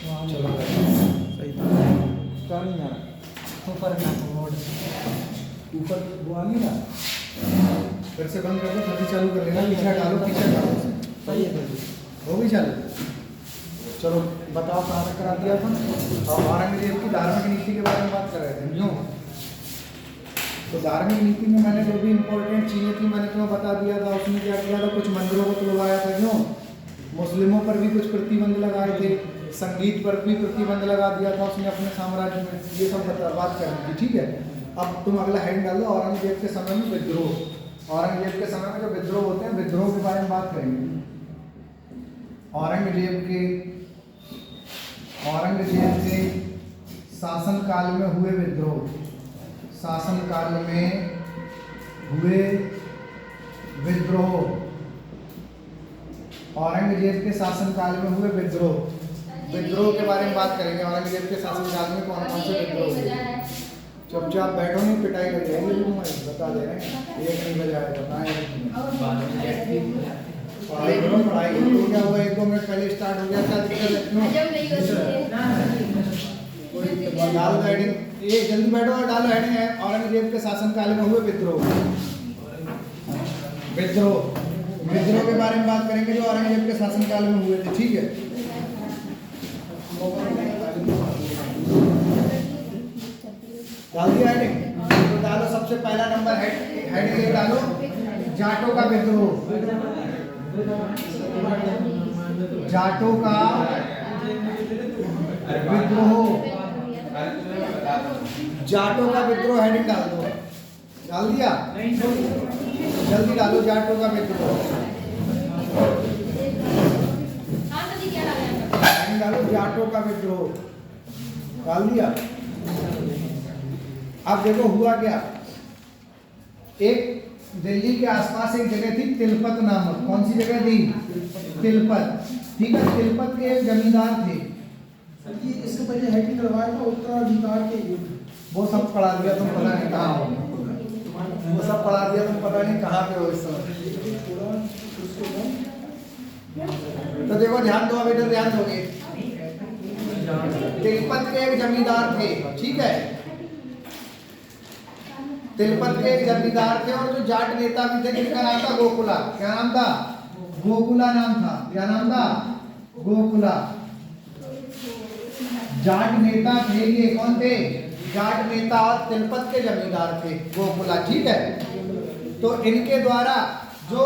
चलो सही था। क्या नहीं आ रहा ऊपर का मोड ऊपर वो आ नहीं रहा। फिर से बंद कर दो, फिर से चालू कर लेना। पीछे डालो, पीछे डालो। सही है सर। वो भी चालू। चलो बताओ कहाँ तक करा दिया अपन। और औरंगजेब की धार्मिक नीति के बारे में बात कर रहे थे क्यों। तो धार्मिक नीति में मैंने जो भी इम्पोर्टेंट चीज़ें थी मैंने तुम्हें बता दिया था। उसमें क्या किया था, कुछ मंदिरों को तुड़वाया था क्यों। मुस्लिमों पर भी कुछ प्रतिबंध लगाए थे, संगीत पर भी प्रतिबंध लगा दिया था उसने अपने साम्राज्य में। ये सब बात करनी थी, ठीक है। अब तुम अगला हेड डाल दो, औरंगजेब के समय में विद्रोह। औरंगजेब के समय में जो विद्रोह होते हैं, विद्रोह के बारे में बात करेंगे। औरंगजेब के शासन काल में हुए विद्रोह। शासन काल में हुए विद्रोह। औरंगजेब के शासन काल में हुए विद्रोह। विद्रोह के बारे में बात करेंगे। औरंगजेब के शासन काल में कौन कौन से विद्रोह हुए। चुपचाप बैठो, नहीं पिटाई लग जाएगी तुम्हारी, बता दे रहे हैं। एक नहीं बजाया बताएं। पढ़ाई करो, पढ़ाई करो। क्या हुआ, 1-2 मिनट पहले स्टार्ट हो गया, क्या दिक्कत है क्यों। डालो हेडिंग, ये जल्दी बैठो और डालो हेडिंग है औरंगजेब के शासन काल में हुए विद्रोह। विद्रोह के बारे में बात करेंगे जो औरंगजेब के शासन काल में हुए थे, ठीक है। डाल दिया हेडिंग। तो डालो सबसे पहला नंबर हेडिंग ये डालो, जाटों का विद्रोह। जाटों का विद्रोह। जाटों का विद्रोह हेडिंग डाल दो। डाल दिया, जल्दी डालो जाटों का विद्रोह। हेडिंग डालो जाटों का विद्रोह। डाल दिया। अब देखो हुआ क्या। एक दिल्ली के आसपास एक जगह थी तिलपत नामक। कौन सी जगह थी, तिलपत, ठीक है। तिलपत के एक जमींदार थे। इसके पहले हेडिंग करवाया था उत्तराधिकार के युद्ध। वो सब पढ़ा दिया तुम, पता नहीं कहाँ हो। वो सब पढ़ा दिया तुम, पता नहीं कहाँ पे हो इस समय। तो देखो ध्यान दो, अब इधर ध्यान दोगे। तिलपत के एक जमींदार थे, ठीक है। तिलपत के एक जमींदार थे और जो जाट नेता भी थे जिनका नाम था गोकुला। क्या नाम था, गोकुला नाम था। क्या नाम था, गोकुला। जाट नेता थे ये, कौन थे, जाट नेता और तिलपत के जमींदार थे, गोकुला, ठीक है। तो इनके द्वारा जो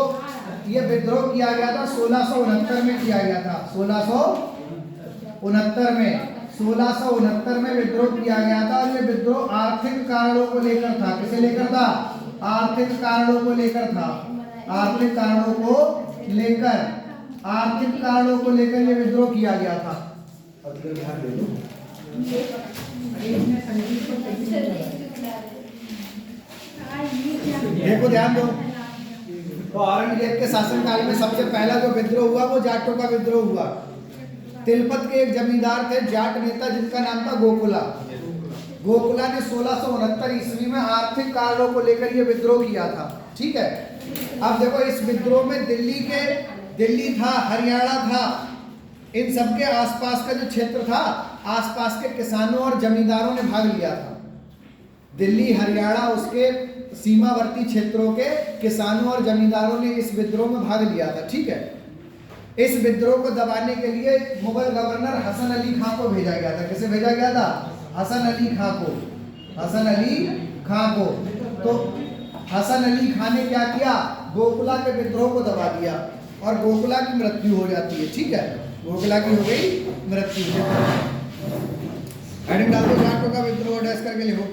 ये विद्रोह किया गया था 1669 में किया गया था। 1669 में विद्रोह किया गया था। और ये विद्रोह आर्थिक कारणों को लेकर था। किसे लेकर था, आर्थिक कारणों को लेकर था। आर्थिक कारणों को लेकर ये विद्रोह किया गया था। अब ध्यान दे दो, देखो ध्यान दो। तो औरंगजेब के शासनकाल में सबसे पहला जो विद्रोह हुआ वो जाटों का विद्रोह हुआ। तिलपत के एक जमींदार थे जाट नेता जिनका नाम था गोकुला। गोकुला ने 1669 ईस्वी में आर्थिक कारणों को लेकर ये विद्रोह किया था, ठीक है। अब देखो इस विद्रोह में दिल्ली था, हरियाणा था, इन सबके आसपास का जो क्षेत्र था, आसपास के किसानों और जमींदारों ने भाग लिया था। दिल्ली, हरियाणा, उसके सीमावर्ती क्षेत्रों के किसानों और जमींदारों ने इस विद्रोह में भाग लिया था, ठीक है। इस विद्रोह को दबाने के लिए मुगल गवर्नर हसन अली खां को भेजा गया था। किसे भेजा गया था, हसन अली खां को। तो हसन अली खां ने क्या किया, गोकुला के विद्रोह को दबा दिया और गोकुला की मृत्यु हो जाती है, ठीक है। गोकुला की हो गई मृत्यु। हेडिंग डाल दो, जाटों का विद्रोह डैश करके लिखो।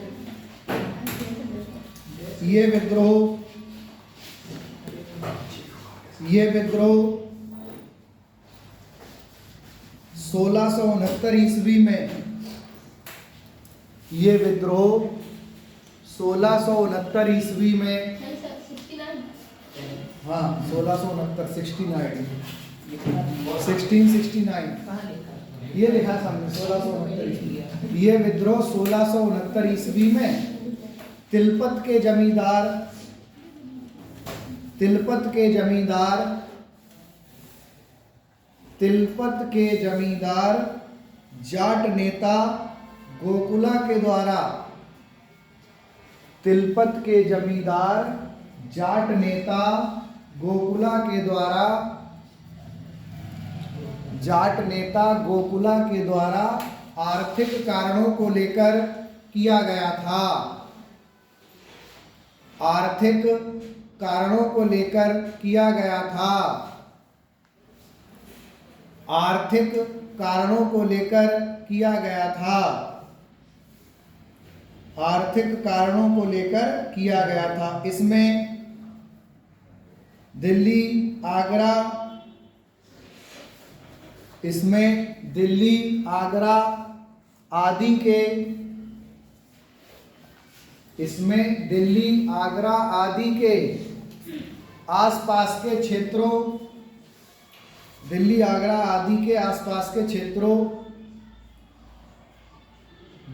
ये विद्रोह 1669 ईस्वी में, ये विद्रोह 1669 ईस्वी में, हाँ 1669 ये लिखा सामने 1669 ईस्वी। ये विद्रोह 1669 ईस्वी में तिलपत के जमींदार जाट नेता गोकुला के द्वारा तिलपत के जमींदार जाट नेता गोकुला के द्वारा जाट नेता गोकुला के द्वारा आर्थिक कारणों को लेकर किया गया था। आर्थिक कारणों को लेकर किया गया था। आर्थिक कारणों को लेकर किया गया था। आर्थिक कारणों को लेकर किया गया था। इसमें दिल्ली आगरा आदि के इसमें दिल्ली आगरा आदि के आसपास के क्षेत्रों दिल्ली आगरा आदि के आसपास के क्षेत्रों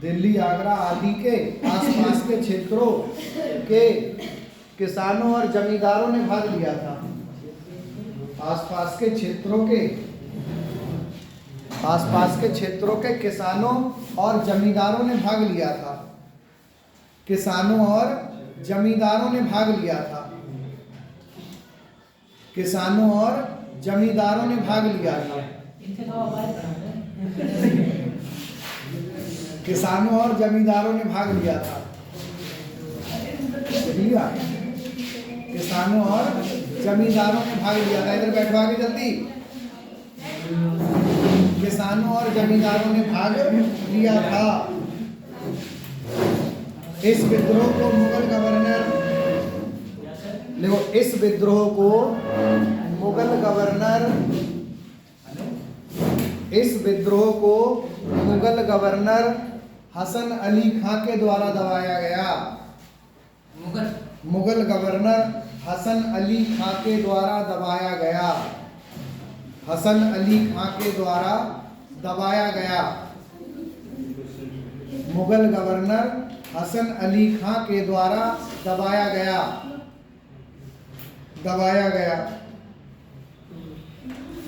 दिल्ली आगरा आदि के आसपास के क्षेत्रों के किसानों और जमींदारों ने भाग लिया था। आसपास के क्षेत्रों के किसानों और जमींदारों ने भाग लिया था। किसानों और जमींदारों ने भाग लिया था। किसानों और जमींदारों ने भाग लिया था। किसानों और जमींदारों ने भाग लिया था। किसानों और जमींदारों ने भाग लिया था। इधर बैठो आगे जल्दी। किसानों और जमींदारों ने भाग लिया था। इस विद्रोह को मुगल गवर्नर देखो, इस विद्रोह को मुगल गवर्नर हसन अली खां के द्वारा दबाया गया। मुगल गवर्नर हसन अली खां के द्वारा दबाया गया। हसन अली खां के द्वारा दबाया गया। मुगल गवर्नर हसन अली खां के द्वारा दबाया गया।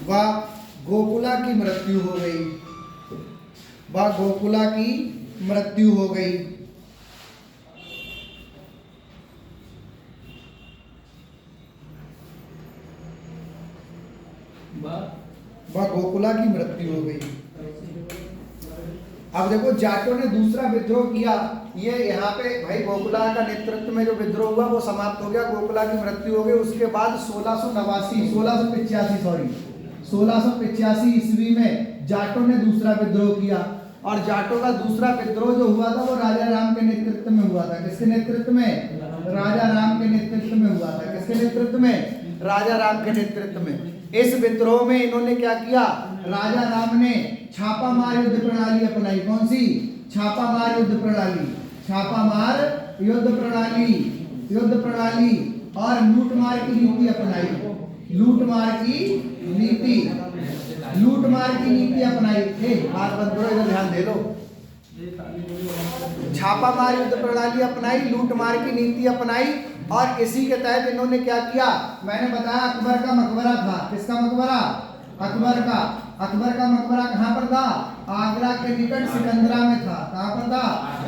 वह गोकुला की मृत्यु हो गई। अब देखो, जाटों ने दूसरा विद्रोह किया। ये यहाँ पे भाई गोकुला का नेतृत्व में जो विद्रोह हुआ वो समाप्त हो गया, गोकुला की मृत्यु हो गई। उसके बाद 1685 ईस्वी में जाटों ने दूसरा विद्रोह किया। और जाटों का दूसरा विद्रोह जो हुआ था वो राजा राम के नेतृत्व में हुआ था। किसके नेतृत्व में? राजा राम के नेतृत्व में हुआ था। किसके नेतृत्व में? राजा राम के नेतृत्व में। इस विद्रोह में इन्होंने क्या किया? राजा राम ने छापामार युद्ध प्रणाली अपनाई। कौन सी? छापामार युद्ध प्रणाली और लूटमार की नीति अपनाई। लूटमार की नीति अपनाई। बात बंद करो, इधर ध्यान दे लो। छापामार युद्ध प्रणाली अपनाई, लूटमार की नीति अपनाई। और इसी के तहत इन्होंने क्या किया? मैंने बताया अकबर का मकबरा था। किसका मकबरा? अकबर का मकबरा कहाँ पर था? आगरा के निकट सिकंदरा में था। कहाँ पर था?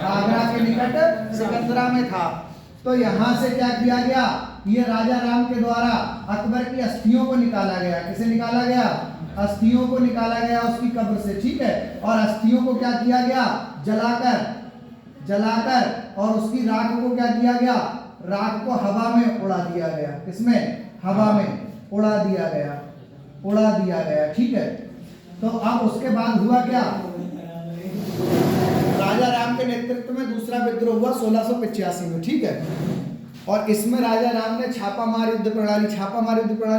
आगरा के निकट सिकंदरा में था। तो यहाँ से क्या किया गया? ये राजा राम के द्वारा अकबर की अस्थियों को निकाला गया। किसे निकाला गया? अस्थियों को निकाला गया उसकी कब्र से। ठीक है। और अस्थियों को क्या किया गया? जलाकर और उसकी राख को क्या किया गया? राख को हवा में उड़ा दिया गया। किसमें? हवा में उड़ा दिया गया। ठीक है। तो अब उसके बाद हुआ क्या? राजा राम के नेतृत्व में दूसरा विद्रोह हुआ 1685 में। ठीक है। और इसमें राजा राम ने छापामार युद्ध प्रणाली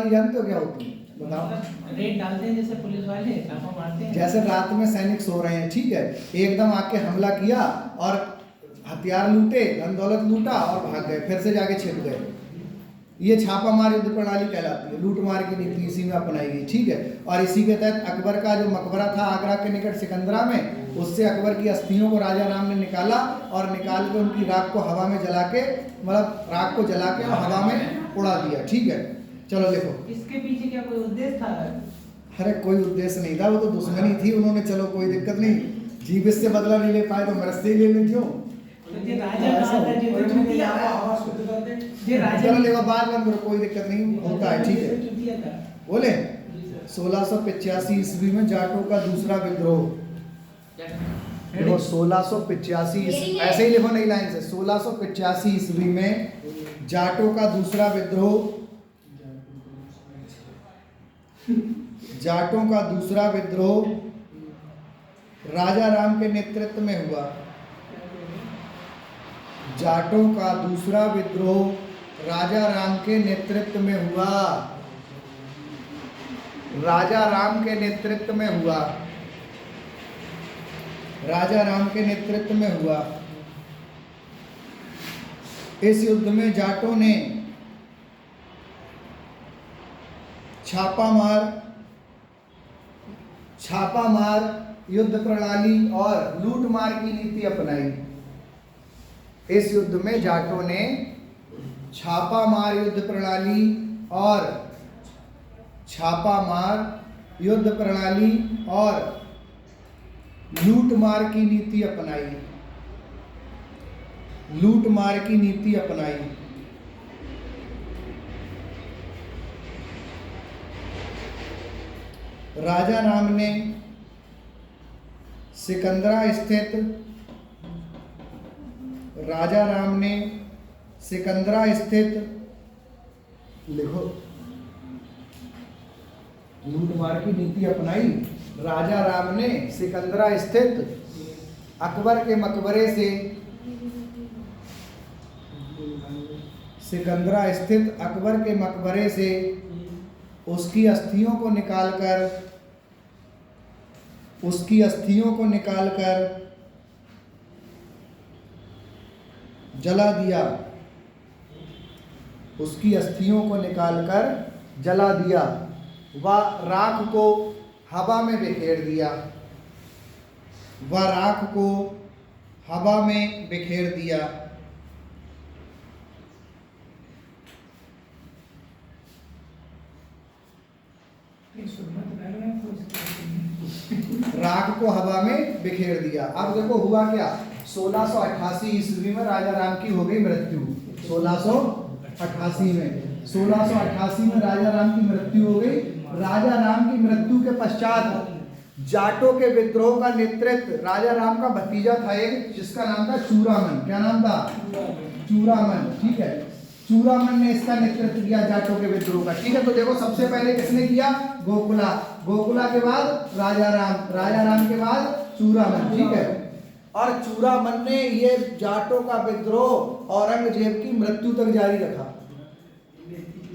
जानते हो क्या होती है? बताओ। रेड डालते हैं जैसे पुलिस वाले छापा मारते हैं। जैसे रात में सैनिक सो रहे हैं, ठीक है, एकदम आके हमला किया और हथियार लूटे, धन दौलत लूटा और भाग गए, फिर से जाके छिप गए। ये छापामार युद्ध प्रणाली कहलाती है। लूटमार की नीति इसी में अपनाई गई। ठीक है। और इसी के तहत अकबर का जो मकबरा था आगरा के निकट सिकंदरा में, उससे अकबर की अस्थियों को राजा राम ने निकाला और निकाल के उनकी राख को हवा में जला के, मतलब राख को जला के और हवा में उड़ा दिया। ठीक है। चलो देखो, इसके पीछे क्या कोई उद्देश्य था? अरे कोई उद्देश्य नहीं था, वो तो दुश्मनी थी, उन्होंने चलो कोई दिक्कत नहीं, जीवित से बदला नहीं ले पाए तो मृत से ही ले लें क्यों। तो ये राजा कहाँ था, ये तो चूतिया था। ये राजा चलो देखो बात बंद करो, कोई दिक्कत नहीं होता है, ठीक है। चूतिया था। बोले 1685 ईस्वी में जाटों का दूसरा विद्रोह। देखो 1685 ऐसे ही लिखो नई लाइन से, 1685 ईस्वी में जाटों का दूसरा विद्रोह, जाटों का दूसरा विद्रोह राजा राम के नेतृत्व में हुआ। जाटों का दूसरा विद्रोह राजा राम के नेतृत्व में हुआ, राजा राम के नेतृत्व में हुआ, राजा राम के नेतृत्व में हुआ। इस युद्ध में जाटों ने छापामार युद्ध प्रणाली और लूटमार की नीति अपनाई। इस युद्ध में जाटों ने छापामार युद्ध प्रणाली और लूटमार की नीति अपनाई, लूटमार की नीति अपनाई। राजा राम ने सिकंदरा स्थित लिखो, लूटमार की नीति अपनाई। राजा राम ने सिकंदरा स्थित अकबर के मकबरे से उसकी अस्थियों को निकालकर जला दिया, उसकी अस्थियों को निकालकर जला दिया व राख को हवा में बिखेर दिया, राख को हवा में बिखेर दिया। अब देखो हुआ क्या, 1688 ईस्वी में राजा राम की हो गई मृत्यु। 1688 में राजा राम की मृत्यु हो गई। राजा राम की मृत्यु के पश्चात जाटों के विद्रोह का नेतृत्व राजा राम का भतीजा था एक, जिसका नाम था चूड़ामन। क्या नाम था? चूड़ामन, ठीक है। चूड़ामन ने इसका नेतृत्व किया जाटों के विद्रोह का, ठीक है। तो देखो सबसे पहले किसने किया? गोकुला के बाद राजा राम के बाद चूड़ामन, ठीक है। और चूड़ामन ने ये जाटों का विद्रोह औरंगजेब की मृत्यु तक जारी रखा।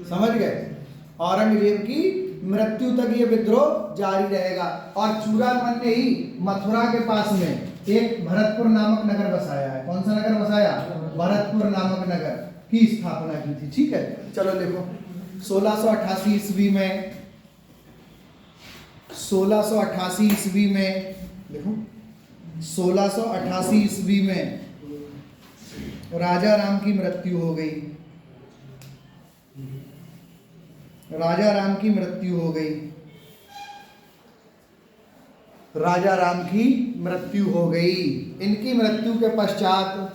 समझ गए? औरंगजेब की मृत्यु तक ये विद्रोह जारी रहेगा। और चूड़ामन ने ही मथुरा के पास में एक भरतपुर नामक नगर बसाया है। कौन सा नगर बसाया? भरतपुर नामक नगर की स्थापना की थी, ठीक है। चलो देखो 1688 ईस्वी में, 1688 ईस्वी में देखो 1688 ईस्वी में राजा राम की मृत्यु हो गई। राजा राम की मृत्यु हो गई। राजा राम की मृत्यु हो गई। इनकी मृत्यु के पश्चात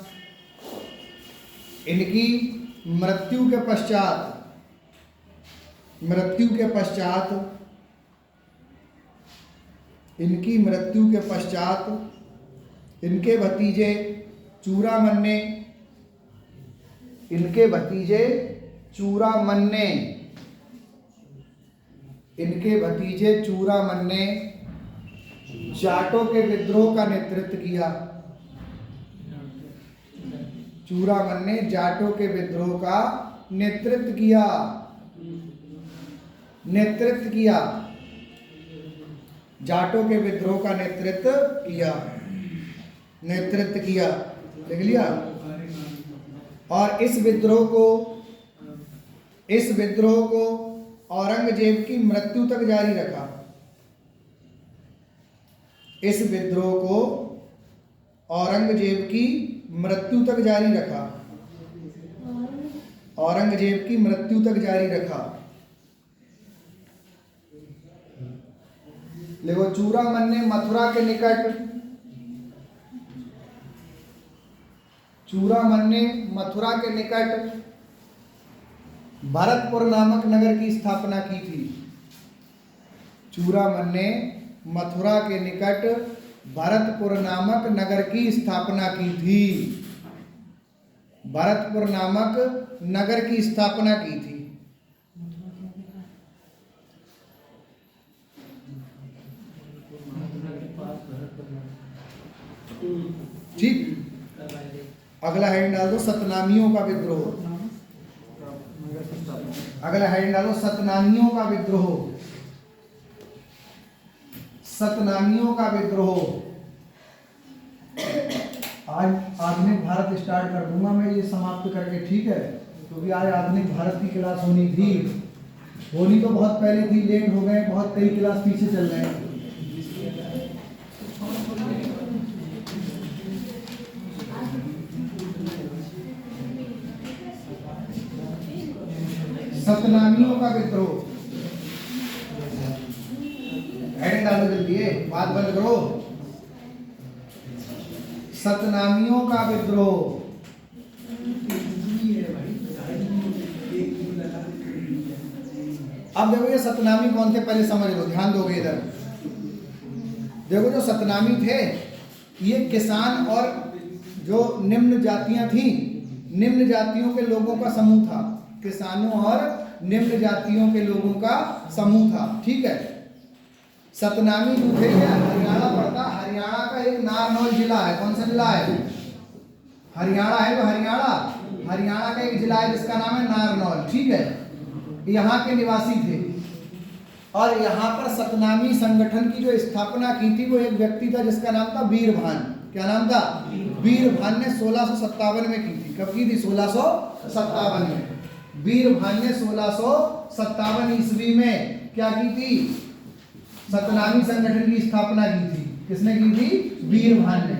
इनके भतीजे चूड़ामन ने जाटों के विद्रोह का नेतृत्व किया। चूड़ामन ने जाटों के विद्रोह का नेतृत्व किया। जाटों के विद्रोह का नेतृत्व किया, लिख लिया। और इस विद्रोह को औरंगजेब की मृत्यु तक जारी रखा। इस विद्रोह को औरंगजेब की मृत्यु तक जारी रखा। औरंगजेब की मृत्यु तक जारी रखा। देखो चूड़ामन्य मथुरा के निकट, चूड़ामन्य मथुरा के निकट भरतपुर नामक नगर की स्थापना की थी। चूड़ामन्य मथुरा के निकट भरतपुर नामक नगर की स्थापना की थी। भरतपुर नामक नगर की स्थापना की थी। ठीक, अगला हेडिंग डाल दो सतनामियों का विद्रोह। अगला हेडिंग डालो सतनामियों का विद्रोह। सतनामियों का विद्रोह। आज आधुनिक भारत स्टार्ट कर दूंगा मैं ये समाप्त करके, ठीक है, क्योंकि आज आधुनिक भारत की क्लास होनी थी, होनी तो बहुत पहले थी, लेट हो गए, बहुत कई क्लास पीछे चल रहे हैं। सतनामियों का विद्रोह, हेडिंग डालो जल्दी, बात बंद करो। सतनामियों का विद्रोह। अब देखो ये सतनामी कौन थे पहले समझ लो, ध्यान दोगे इधर। देखो जो सतनामी थे ये किसान और जो निम्न जातियां थी, निम्न जातियों के लोगों का समूह था। किसानों और निम्न जातियों के लोगों का समूह था, ठीक है। सतनामी जो थे हरियाणा पड़ता, हरियाणा का एक नारनौल जिला है। कौन सा जिला है? हरियाणा है तो हरियाणा का एक जिला है जिसका नाम है नारनौल, ठीक है। यहाँ के निवासी थे और यहाँ पर सतनामी संगठन की जो स्थापना की थी वो एक व्यक्ति था जिसका नाम था वीरभान। क्या नाम था? वीरभान ने 1657 में की थी। कब की थी? 1657 में। वीरभान ने 1657 ईस्वी में क्या की थी? सतनामी संगठन की स्थापना की थी। किसने की थी? वीरभान ने।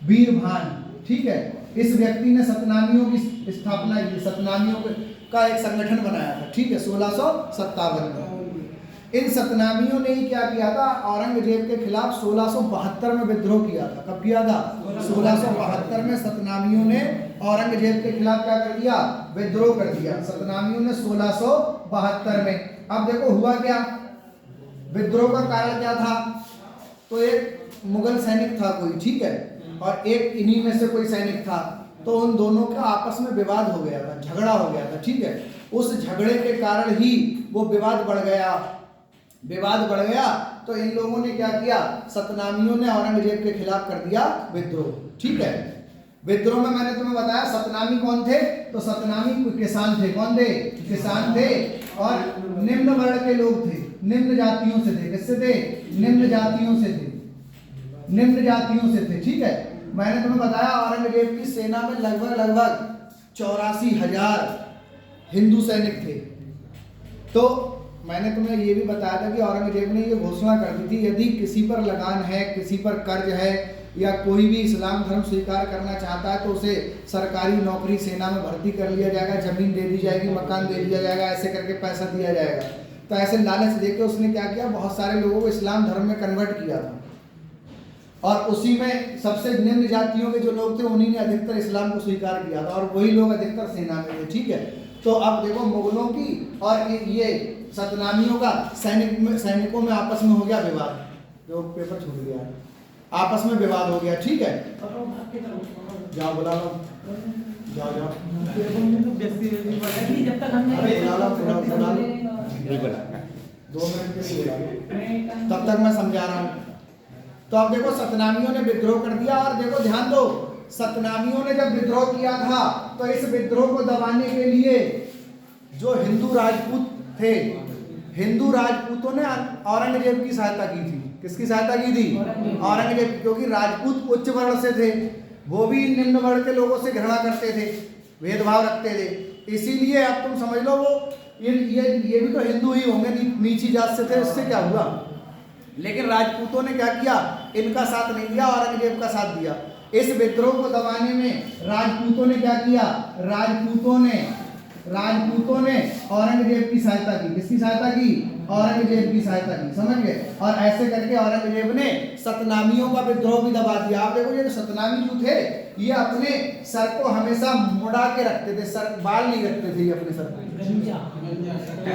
वीरभान, ठीक है। इस व्यक्ति ने सतनामियों की स्थापना की, सतनामियों का एक संगठन बनाया था, ठीक है, 1657 में। इन सतनामियों ने ही क्या किया था? औरंगजेब के खिलाफ 1672 में विद्रोह किया था। कब किया था? 1672 में सतनामियों ने औरंगजेब के खिलाफ क्या कर दिया? विद्रोह कर दिया। सतनामियों ने 1672 में। अब देखो हुआ क्या, विद्रोह का कारण क्या था? तो एक मुगल सैनिक था कोई, ठीक है, और एक इन्हीं में से कोई सैनिक था। तो उन दोनों का आपस में विवाद हो गया था, झगड़ा हो गया था, ठीक है। उस झगड़े के कारण ही वो विवाद बढ़ गया। विवाद बढ़ गया तो इन लोगों ने क्या किया? सतनामियों ने औरंगजेब के खिलाफ कर दिया विद्रोह, ठीक है। विद्रोह में मैंने तुम्हें बताया सतनामी कौन थे? तो सतनामी किसान थे। कौन थे? किसान थे और निम्न वर्ण के लोग थे, निम्न जातियों से थे। किससे थे? निम्न जातियों से थे, निम्न जातियों से थे, ठीक है। मैंने तुम्हें बताया औरंगजेब की सेना में लगभग 84,000 हिंदू सैनिक थे। तो मैंने तुम्हें ये भी बताया था कि औरंगजेब ने ये घोषणा कर दी थी यदि किसी पर लगान है, किसी पर कर्ज है या कोई भी इस्लाम धर्म स्वीकार करना चाहता है तो उसे सरकारी नौकरी सेना में भर्ती कर लिया जाएगा, जमीन दे दी जाएगी, मकान दे दिया जाएगा, ऐसे करके पैसा दिया जाएगा। तो ऐसे लालच देके उसने क्या किया? बहुत सारे लोगों को इस्लाम धर्म में कन्वर्ट किया था और उसी में सबसे निम्न जातियों के जो लोग थे उन्हीं ने अधिकतर इस्लाम को स्वीकार किया था और वही लोग अधिकतर सेना में थे, ठीक है। तो अब देखो मुगलों की और ये सतनामियों का सैनिकों में आपस में हो गया विवाद। जो पेपर छूट गया, आपस में विवाद हो गया, ठीक है। जाओ बुला लो, जाओ जाओ, जब तक हमने 2 मिनट के लिए तब तक मैं समझा रहा हूँ। तो अब देखो सतनामियों ने विद्रोह कर दिया और देखो ध्यान दो, सतनामियों ने जब विद्रोह किया था तो इस विद्रोह को दबाने के लिए जो हिंदू राजपूत थे, हिंदू राजपूतों ने औरंगजेब की सहायता की थी। किसकी सहायता की थी? औरंगजेब, क्योंकि राजपूत उच्च वर्ण से थे, वो भी निम्न वर्ण के लोगों से घृणा करते थे, भेदभाव रखते थे। इसीलिए अब तुम समझ लो वो ये भी तो हिंदू ही होंगे, नीची जात से थे, इससे क्या हुआ? लेकिन राजपूतों ने क्या किया? इनका साथ नहीं दिया, औरंगजेब का साथ दिया। इस विद्रोह को दबाने में राजपूतों ने क्या किया? राजपूतों ने औरंगजेब की सहायता की। किसकी सहायता की? औरंगजेब की सहायता की, समझ गए। और ऐसे करके औरंगजेब ने सतनामियों का विद्रोह भी दबा दिया। आप देखो ये जो सतनामी जो थे ये अपने सर को हमेशा मुड़ा के रखते थे, सर बाल नहीं रखते थे ये अपने सर को।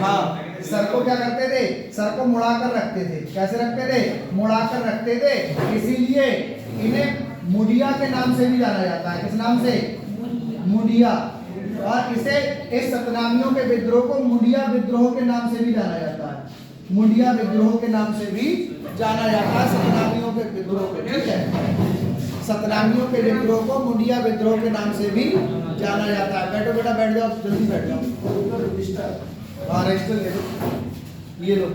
हाँ, सर को क्या करते थे, सर को मुड़ा कर रखते थे। कैसे रखते थे, मुड़ा कर रखते थे। इसीलिए इन्हें मुड़िया के नाम से भी जाना जाता है। किस नाम से, मुड़िया। और इसे इस सतनामियों के विद्रोह को मुड़िया विद्रोह के नाम से भी जाना जाता है। मुड़िया विद्रोह के नाम से भी जाना जाता है सतनामियों के विद्रोह को, ठीक है। सतनामियों के विद्रोह को मुड़िया विद्रोह के नाम से भी जाना जाता है। बैठो बेटा, बैठ जाओ, जल्दी बैठ जाओ। हाँ, रजिस्टर ले लो, ये लो,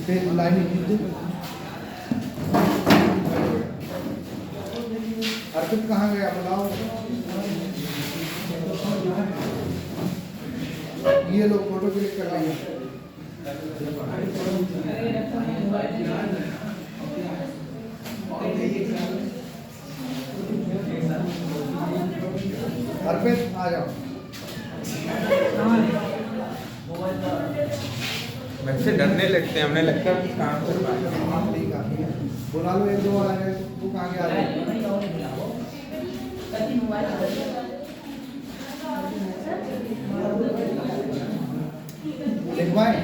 फिर लाइन खींच दो। अर्पित कहाँ गया बताओ। ये लोग फोटो क्लिक कर लेंगे। अर्पित आ जाओ। बच्चे डरने लगते हैं, हमें लगता है काम कर पाएंगे। बुला लो, एक दो और आ जाए। तू कहाँ गया? लिखवाएं।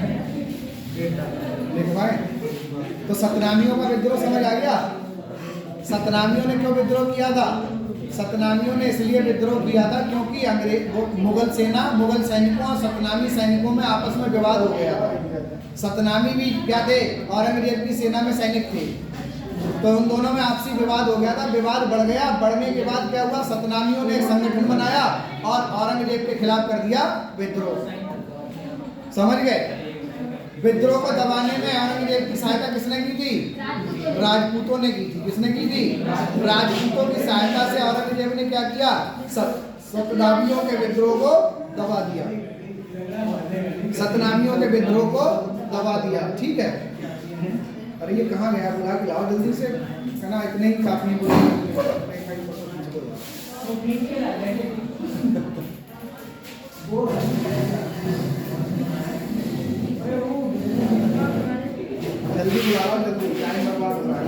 तो सतनामियों का विद्रोह समझ आ गया। सतनामियों ने क्यों विद्रोह किया था? सतनामियों ने इसलिए विद्रोह किया था क्योंकि अंग्रेज मुगल सेना, मुगल सैनिकों और सतनामी सैनिकों में आपस में विवाद हो गया था। सतनामी भी क्या थे, औरंगजेब की सेना में सैनिक थे। तो उन दोनों में आपसी विवाद हो गया था। विवाद बढ़ गया। बढ़ने के बाद क्या हुआ, सतनामियों ने एक संगठन बनाया और औरंगजेब के खिलाफ कर दिया विद्रोह। समझ गए। विद्रोह को दबाने में औरंगजेब की सहायता किसने की थी? राजपूतों ने की थी। किसने की थी? राजपूतों की सहायता से औरंगजेब ने क्या किया, सतनामियों के विद्रोह को दबा दिया। सतनामियों के विद्रोह को दबा दिया, ठीक है। अरे ये कहाँ गया, बुला के लाओ जल्दी से। कहना इतने ही काफी जल्दी बुलाओ, जल्दी, टाइम बर्बाद हो रहा है।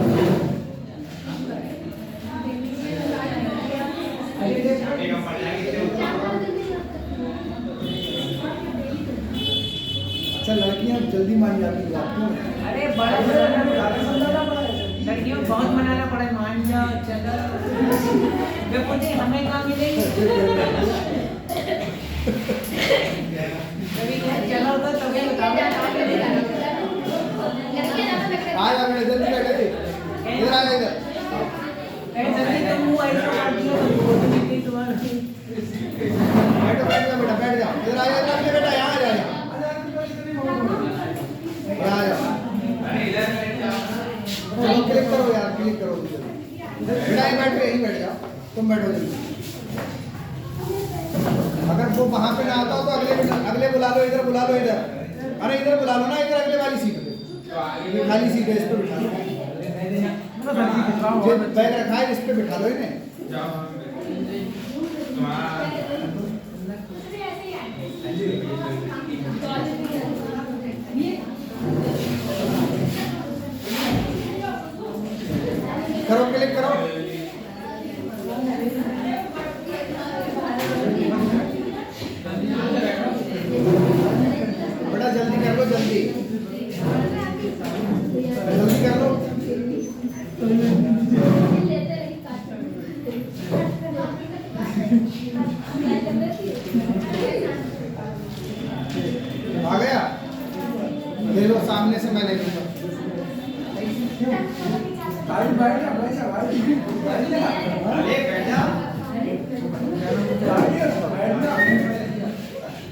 अच्छा, लड़कियां जल्दी मान जाती हैं आपको। अरे लड़कियों को बहुत मनाना पड़ा है, मान जाओ चलो। वे पूछे हमें कहाँ मिलेगी, कभी चलो तो तभी बताओ। आ जा बेटा, जल्दी बैठे, इधर आ जा, इधर। जल्दी तो मुंह ऐसा कर दिया तुम्हारा। बैठो, बैठ जा बेटा, बैठ जा, इधर आ जा, इधर आ जा बेटा, यहाँ आ जा, यहाँ आ जा। क्लिक करो यार, क्लिक करो बेटा, यहीं बैठो, यहीं बैठ जाओ, तुम बैठो जल्दी। अगर वो वहां पे ना आता हो तो अगले बुला लो, इधर बुला लो, इधर। अरे इधर बुला लो ना, इधर अगले वाली सीट पे, ये खाली सीट है, इस पे बिठा लो। जो बैग रखा है इस पे बिठा लो इन्हें। करो, क्लिक करो। बेटा जल्दी कर लो, जल्दी जल्दी कर लो। आ गया, ले लो, सामने से मैं ले लूंगा।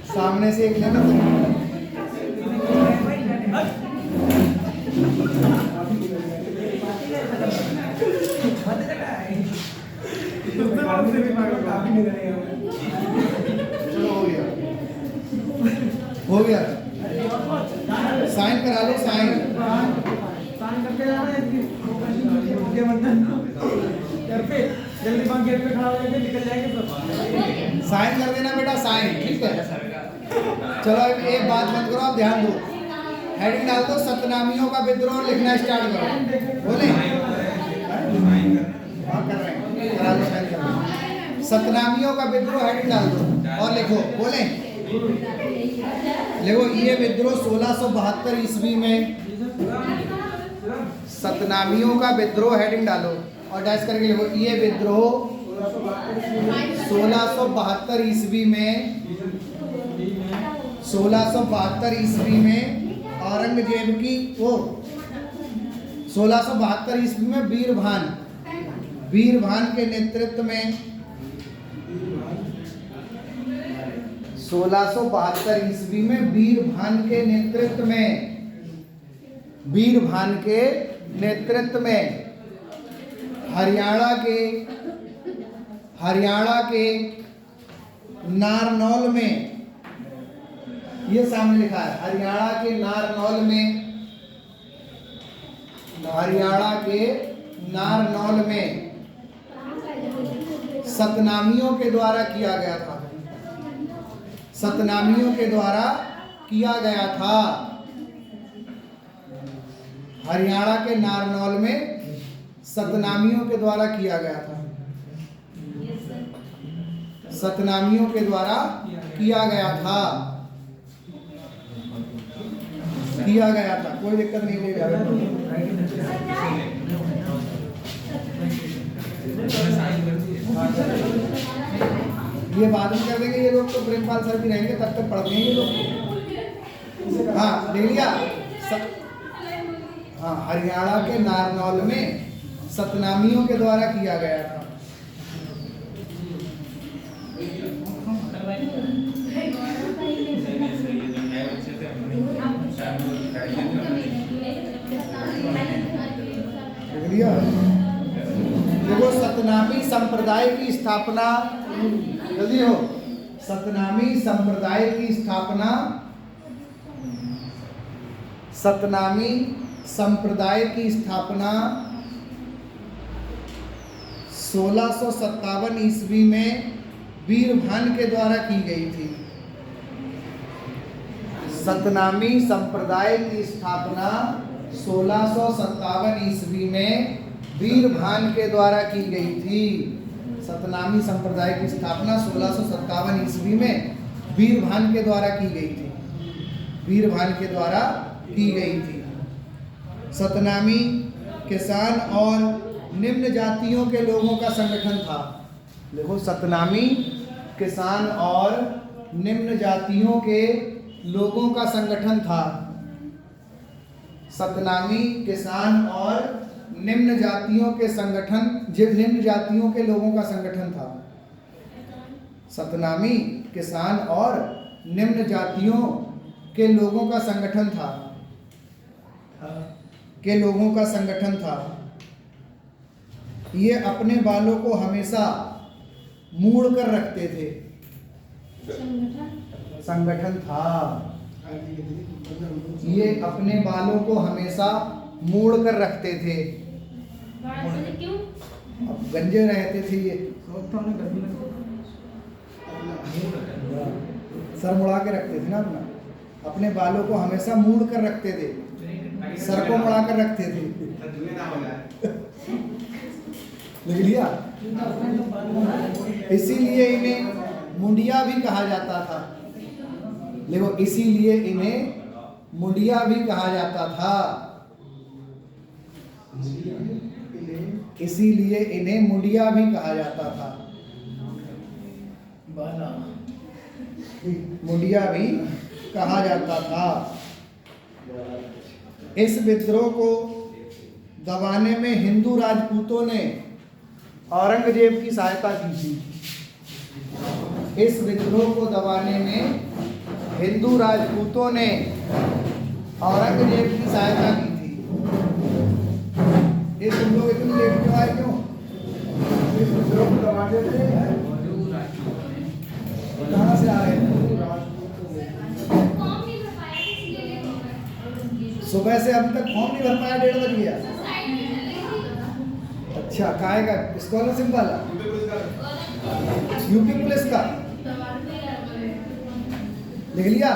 सामने से एक लेना चलो, हो गया, साइन करा लो, साइन करके जाना है जल्दी वहाँ गेट पे खड़ा हो जाएंगे, निकल जाएंगे सब। साइन कर देना बेटा, साइन, ठीक है। चलो अब एक बात मत करो, आप ध्यान दो। हेडिंग डाल दो, सतनामियों का विद्रोह लिखना स्टार्ट करो। बोले हाँ कर रहे हैं, करा लो, साइन कर लो। सतनामियों का विद्रोह हेडिंग डाल दो और लिखो। बोले देखो ये विद्रोह 1672 ईस्वी में, सतनामियों का विद्रोह हेडिंग डालो और डैश करके लिखो ये विद्रोह 1672 ईस्वी में, 1672 ईस्वी में औरंगजेब की वो 1672 ईस्वी में वीरभान के नेतृत्व में, 1672 ईस्वी में वीरभान के नेतृत्व में हरियाणा के नारनौल में, ये सामने लिखा है, हरियाणा के नारनौल में सतनामियों के द्वारा किया गया था, हरियाणा के नारनौल में सतनामियों के द्वारा किया गया था, कोई दिक्कत नहीं ले जाएगा। ये बाद में कर देंगे ये लोग, तो प्रेमपाल सर भी रहेंगे तब तक पढ़ देंगे ये लोग। हाँ देख लिया। हाँ हरियाणा के नारनौल में सतनामियों के द्वारा किया गया था। देखो सतनामी संप्रदाय की स्थापना, जल्दी हो, सतनामी संप्रदाय की स्थापना 1657 ईस्वी में वीरभान के द्वारा की गई थी। सतनामी संप्रदाय की स्थापना 1657 ईस्वी में वीरभान के द्वारा की गई थी। सतनामी संप्रदाय की स्थापना 1657 ईस्वी में वीरभान के द्वारा की गई थी। सतनामी किसान और निम्न जातियों के लोगों का संगठन था। देखो सतनामी किसान और निम्न जातियों के लोगों का संगठन था। सतनामी किसान और निम्न जातियों के लोगों का संगठन था। सतनामी किसान और निम्न जातियों के लोगों का संगठन था। ये अपने बालों को हमेशा मोड़ कर रखते थे। संगठन था। ये अपने बालों को हमेशा मोड़ कर रखते थे। क्यों? अब गंजे रहते थे ये, सर मुड़ा के रखते थे ना अपना, अपने बालों को हमेशा मोड़ कर रखते थे, सर को मुड़ा कर रखते थे। लिख लिया। इसीलिए इन्हें मुंडिया भी कहा जाता था। देखो इसीलिए इन्हें मुंडिया भी कहा जाता था। इसीलिए इन्हें मुंडिया भी कहा जाता था। मुंडिया भी कहा जाता था। इस विद्रोह को दबाने में हिंदू राजपूतों ने औरंगजेब की सहायता की थी। इस विद्रोह को दबाने में हिंदू राजपूतों ने औरंगजेब की सहायता की थी। ये तुम लोग इतनी लेट क्यों आए? क्यों इस विद्रोह को दबाने में कहाँ से आ रहे हैं? सुबह से अभी तक फॉर्म नहीं भर पाया, 1:30 बज गया। अच्छा काहे का? स्कॉलरशिप वाला, यूपी पुलिस का लिख लिया।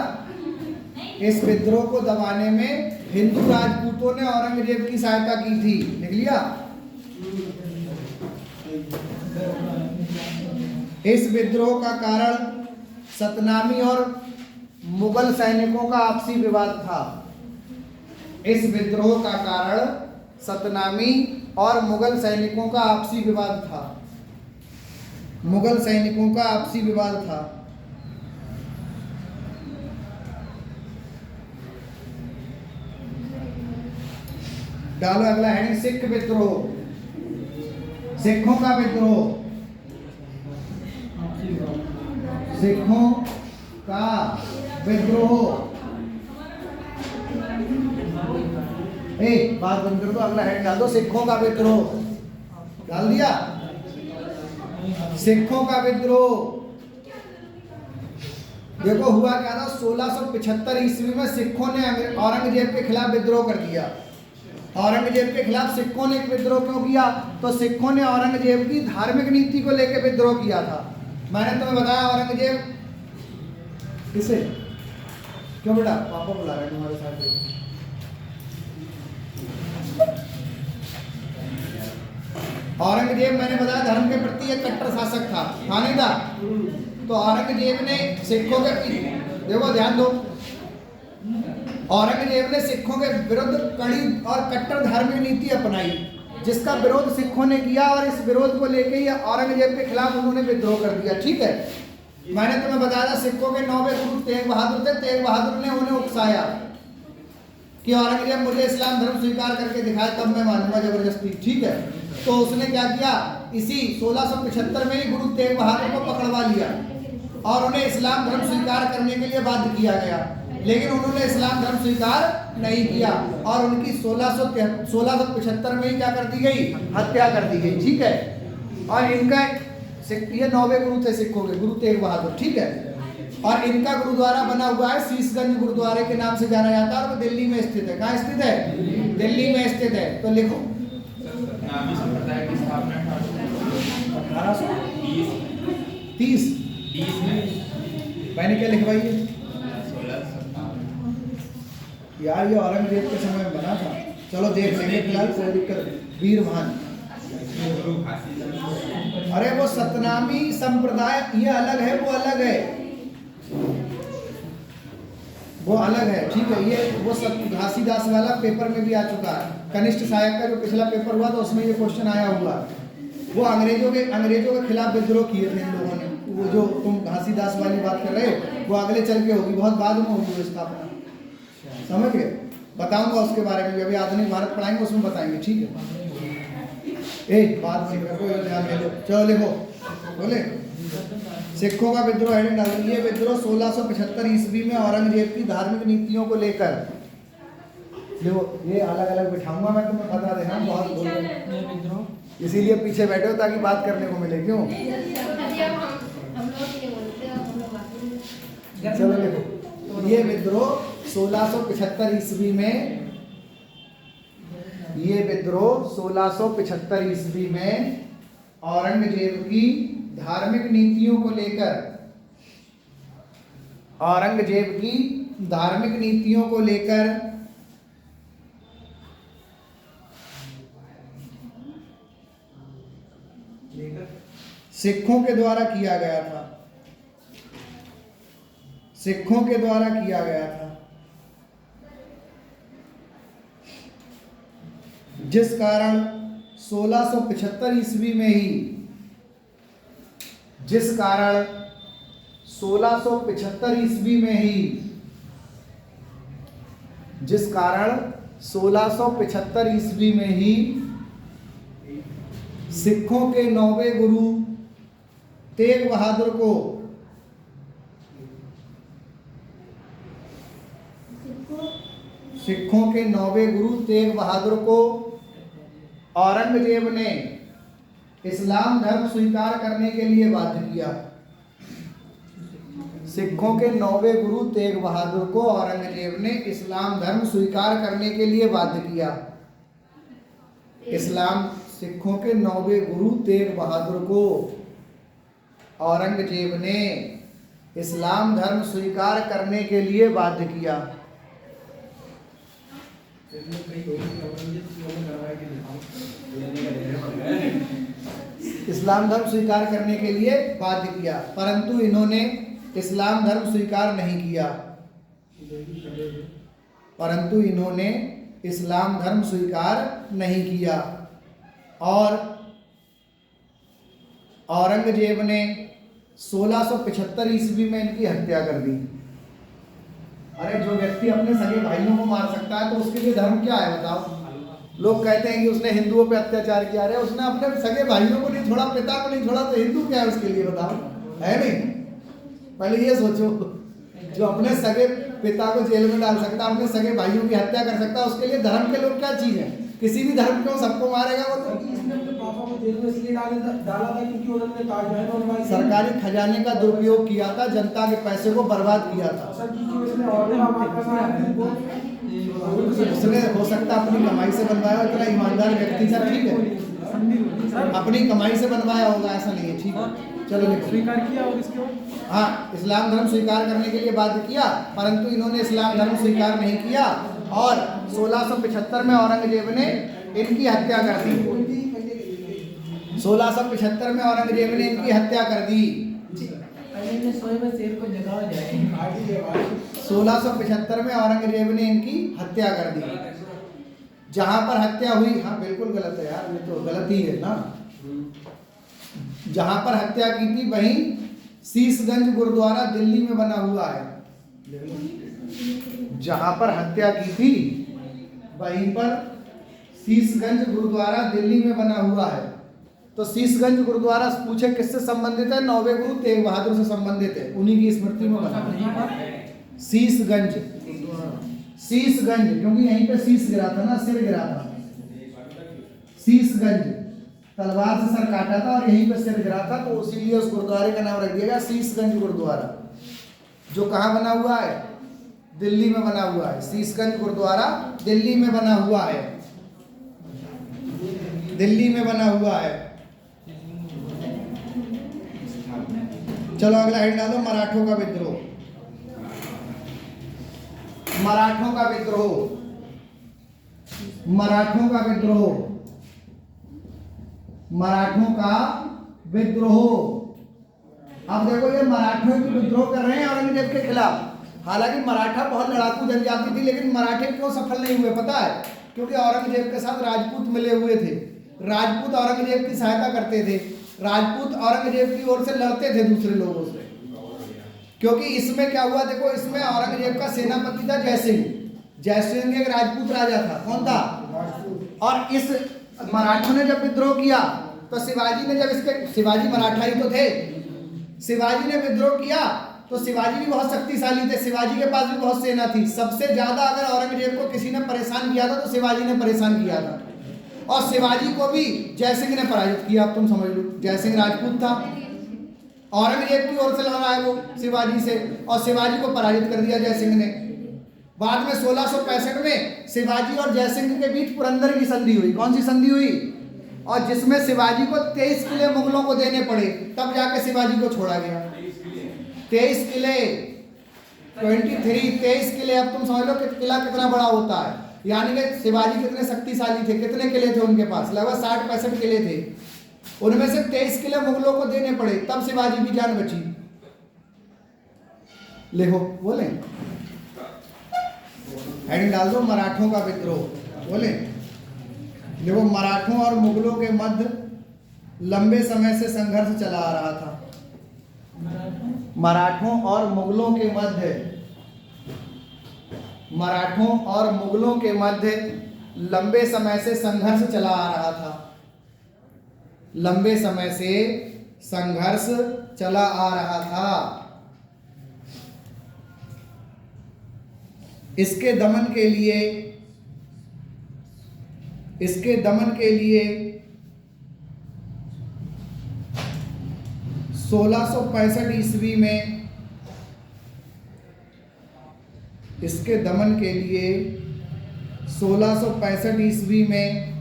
इस विद्रोह को दबाने में हिंदू राजपूतों ने औरंगजेब की सहायता की थी। लिख लिया। इस विद्रोह का कारण सतनामी और मुगल सैनिकों का आपसी विवाद था। इस विद्रोह का कारण सतनामी और मुगल सैनिकों का आपसी विवाद था। मुगल सैनिकों का आपसी विवाद था। डालो अगला है सिख विद्रोह। सिखों का विद्रोह। सिखों का विद्रोह। बात बंद कर दो, अगला हेड डाल दो। सिखों का विद्रोह डाल दिया। सिखों का विद्रोह देखो हुआ क्या था। 1675 ईस्वी में सिखों ने औरंगजेब के खिलाफ विद्रोह कर दिया। औरंगजेब के खिलाफ सिखों ने एक विद्रोह क्यों किया? तो सिखों ने औरंगजेब की धार्मिक नीति को लेकर विद्रोह किया था। मैंने तुम्हें बताया औरंगजेब किसे क्यों बेटा पापा बुला रहे तुम्हारे साथ। औरंगजेब मैंने बताया धर्म के प्रति एक कट्टर शासक था, नहीं था? तो औरंगजेब ने सिखों के देखो ध्यान दो, औरंगजेब ने सिखों के विरुद्ध कड़ी और कट्टर धार्मिक नीति अपनाई, जिसका विरोध सिखों ने किया और इस विरोध को लेकर ही औरंगजेब के खिलाफ उन्होंने विद्रोह कर दिया। ठीक है, मैंने तुम्हें बताया था सिखों के 9वें गुरु तेग बहादुर थे। तेग बहादुर ने उन्हें उकसाया कि औरंगजेब मुझे इस्लाम धर्म स्वीकार करके दिखाए तब मैं मानूंगा जबरदस्ती। ठीक है, तो उसने क्या किया, इसी 1675 में ही गुरु तेग बहादुर को पकड़वा लिया और उन्हें इस्लाम धर्म स्वीकार करने के लिए बाध्य किया गया, लेकिन उन्होंने इस्लाम धर्म स्वीकार नहीं किया और उनकी 1675 में ही क्या कर दी गई, हत्या कर दी गई। ठीक है, और इनका ये 9वें गुरु थे सिखों के, गुरु तेग बहादुर। ठीक है, और इनका गुरुद्वारा बना हुआ है शीशगंज गुरुद्वारे के नाम से जाना जाता है और वो दिल्ली में स्थित है। कहाँ स्थित है? दिल्ली में स्थित है। तो लिखो नामी संप्रदाय की स्थापना 1830 में मैंने क्या लिखवाई है यार, ये औरंगजेब के समय में बना था। चलो देख लेंगे, फिलहाल कोई दिक्कत नहीं। वीरभान, अरे वो सतनामी संप्रदाय ये अलग है, वो अलग है, वो अलग है। ठीक है, ये वो घासीदास वाला पेपर में भी आ चुका है। कनिष्ठ सहायक का जो पिछला पेपर हुआ था उसमें ये क्वेश्चन आया हुआ। वो अंग्रेजों के खिलाफ विद्रोह किए थे इन लोगों ने। वो जो तुम घासीदास वाली बात कर रहे हो वो अगले चल के होगी, बहुत बाद में होगी वो स्थापना। समझ गए? बताऊंगा उसके बारे में भी, अभी आधुनिक भारत पढ़ाएंगे उसमें बताएंगे। ठीक है, एक बात ध्यान दे लो। चलो लिखो, बोले सिखों का विद्रोह हेडिंग डाल। ये विद्रोह 1675 ईस्वी में औरंगजेब की धार्मिक नीतियों को लेकर। देखो ये अलग अलग बिठाऊंगा मैं, तुम्हें बता देना बहुत बोल रहे, इसीलिए पीछे बैठे हो ताकि बात करने को मिले। क्यों? चलो देखो, ये विद्रोह 1675 ईस्वी में, ये विद्रोह 1675 ईस्वी में औरंगजेब की धार्मिक नीतियों को लेकर, औरंगजेब की धार्मिक नीतियों को लेकर सिखों के द्वारा किया गया था। सिखों के द्वारा किया गया था, जिस कारण 1675 ईस्वी में ही, जिस कारण 1675 ईस्वी में ही, जिस कारण 1675 ईस्वी में ही सिखों के 9वें गुरु तेग बहादुर को सिखों के 9वें गुरु तेग बहादुर को औरंगजेब ने इस्लाम धर्म स्वीकार करने के लिए बाध्य किया। सिखों के 9वें गुरु तेग बहादुर को औरंगजेब ने इस्लाम धर्म स्वीकार करने के लिए बाध्य किया। सिखों के 9वें गुरु तेग बहादुर को औरंगजेब ने इस्लाम धर्म स्वीकार करने के लिए बाध्य किया। इस्लाम धर्म स्वीकार करने के लिए बाध्य किया, परंतु इन्होंने इस्लाम धर्म स्वीकार नहीं किया। परंतु इन्होंने इस्लाम धर्म स्वीकार नहीं किया और औरंगजेब ने 1675 ईस्वी में इनकी हत्या कर दी। अरे जो व्यक्ति अपने सगे भाइयों को मार सकता है तो उसके लिए धर्म क्या है बताओ। लोग कहते हैं कि उसने हिंदुओं पे अत्याचार किया। अरे उसने अपने सगे भाइयों को नहीं छोड़ा, पिता को नहीं छोड़ा, तो हिंदू क्या है उसके लिए बताओ, है नहीं? पहले ये सोचो, जो अपने सगे पिता को जेल में डाल सकता, अपने सगे भाइयों की हत्या कर सकता, उसके लिए धर्म के लोग क्या चीज है? किसी भी धर्म क्यों सबको मारेगा वो? तो इसने अपने पापा को जेल में इसलिए डाला था क्योंकि उन्होंने ताजमहल बनवाई थी। सरकारी खजाने का दुरुपयोग किया था, जनता के पैसे को बर्बाद किया था। सर की जो इसने और उसने हो सकता अपनी कमाई से बनवाया, इतना ईमानदार व्यक्ति था, ठीक है, अपनी कमाई से बनवाया होगा, ऐसा नहीं है, ठीक है। चलो देखो, स्वीकार किया और इसके बाद हाँ, इस्लाम धर्म स्वीकार करने के लिए बाध्य किया, परंतु इन्होंने इस्लाम धर्म स्वीकार नहीं किया और 1675 में औरंगजेब ने इनकी हत्या कर दी। 1675 में औरंगजेब ने इनकी हत्या कर दी। 1675 में औरंगजेब ने इनकी हत्या कर दी। जहां पर हत्या हुई, हाँ बिल्कुल गलत है यार, ये तो गलत ही है ना। जहां पर हत्या की थी वहीं शीशगंज गुरुद्वारा दिल्ली में बना हुआ है। जहां पर हत्या की थी वहीं पर शीशगंज गुरुद्वारा दिल्ली में बना हुआ है। तो शीशगंज गुरुद्वारा पूछे किससे संबंधित है? 9वें गुरु तेग बहादुर से संबंधित है, उन्हीं की स्मृति में बना है शीशगंज। शीशगंज क्योंकि यहीं पे शीश गिरा था ना, सिर गिरा था। शीशगंज, तलवार से सर काटा था और यहीं पे सिर गिरा था, तो इसीलिए उस गुरुद्वारे का नाम रख दिया गया शीशगंज गुरुद्वारा, जो कहाँ बना हुआ है? दिल्ली में बना हुआ है। शीशगंज गुरुद्वारा दिल्ली में बना हुआ है, दिल्ली में बना हुआ है। चलो अगला हेड डालो, मराठों का विद्रोह। मराठों का विद्रोह, मराठों का विद्रोह, मराठों का विद्रोह। अब देखो ये मराठों की विद्रोह कर रहे हैं औरंगजेब के खिलाफ। हालांकि मराठा बहुत लड़ाकू जनजाति थी, लेकिन मराठे क्यों सफल नहीं हुए पता है? क्योंकि औरंगजेब के साथ राजपूत मिले हुए थे। राजपूत औरंगजेब की सहायता करते थे, राजपूत औरंगजेब की ओर से लड़ते थे दूसरे लोगों से। क्योंकि इसमें क्या हुआ देखो, इसमें औरंगजेब का सेनापति था जयसिंह। जयसिंह एक राजपूत राजा था। कौन था? और इस मराठों ने जब विद्रोह किया तो शिवाजी ने, जब इसके शिवाजी मराठा ही तो थे, शिवाजी ने विद्रोह किया तो शिवाजी भी बहुत शक्तिशाली थे, शिवाजी के पास भी बहुत सेना थी। सबसे ज्यादा अगर औरंगजेब को किसी ने परेशान किया था तो शिवाजी ने परेशान किया था, और शिवाजी को भी जयसिंह ने पराजित किया। अब तुम समझ लो, जयसिंह राजपूत था, औरंगजेब की ओर से लड़ रहा है वो शिवाजी से, और शिवाजी को पराजित कर दिया जयसिंह ने। बाद में 1665 में शिवाजी और जयसिंह के बीच पुरंदर की संधि हुई। कौन सी संधि हुई? और जिसमें शिवाजी को 23 किले मुगलों को देने पड़े, तब जाके शिवाजी को छोड़ा गया। 23 किले, 23 किले। अब तुम समझ लो कि किला कितना बड़ा होता है। यानी कि शिवाजी कितने शक्तिशाली थे, कितने किले थे उनके पास? लगभग 60-65 किले थे। उनमें से 23 किले मुगलों को देने पड़े, तब शिवाजी की जान बची। लिखो, बोले हेडिंग डाल दो, मराठों का विद्रोह। बोले देखो, मराठों और मुगलों के मध्य लंबे समय से संघर्ष चला आ रहा था। मराठों और मुगलों के मध्य, मराठों और मुगलों के मध्य लंबे समय से संघर्ष चला आ रहा था। लंबे समय से संघर्ष चला आ रहा था। इसके दमन के लिए, इसके दमन के लिए 1665 ईस्वी में, इसके दमन के लिए 1665 ईस्वी में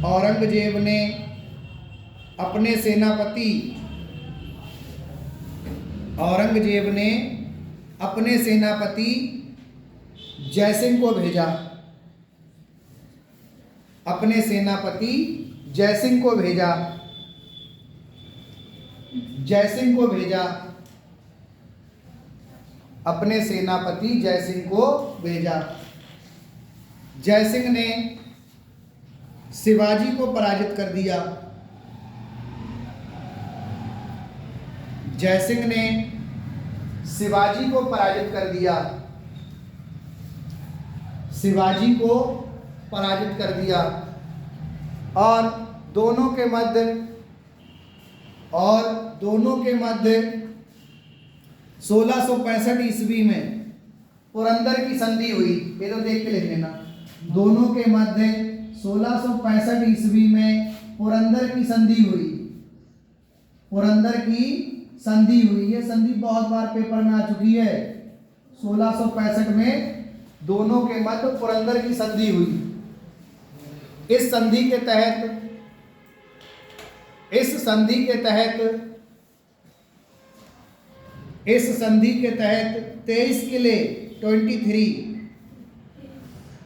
औरंगजेब ने अपने सेनापति, औरंगजेब ने अपने सेनापति जयसिंह को भेजा। अपने सेनापति जयसिंह को भेजा। जयसिंह को भेजा, अपने सेनापति जयसिंह को भेजा। जयसिंह ने शिवाजी को पराजित कर दिया। जयसिंह ने शिवाजी को पराजित कर दिया। शिवाजी को पराजित कर दिया और दोनों के मध्य 1665 ईस्वी में पुरंदर की संधि हुई। ये तो देख के लिख लेना। दोनों के मध्य 1665 ईस्वी में पुरंदर की संधि हुई। पुरंदर की संधि हुई। ये संधि बहुत बार पेपर में आ चुकी है। 1665 में दोनों के मध्य पुरंदर की संधि हुई। इस संधि के तहत 23 किले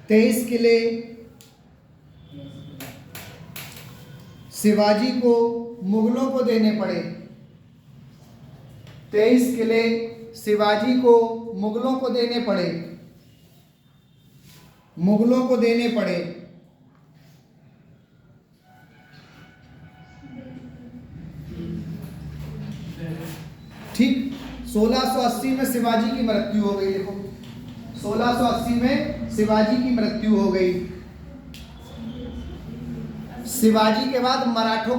23 किले शिवाजी को मुगलों को देने पड़े। 23 किले शिवाजी को मुगलों को देने पड़े। ठीक। 1680 में शिवाजी की मृत्यु हो गई। देखो 1680 में शिवाजी की मृत्यु हो गई। शिवाजी के बाद मराठों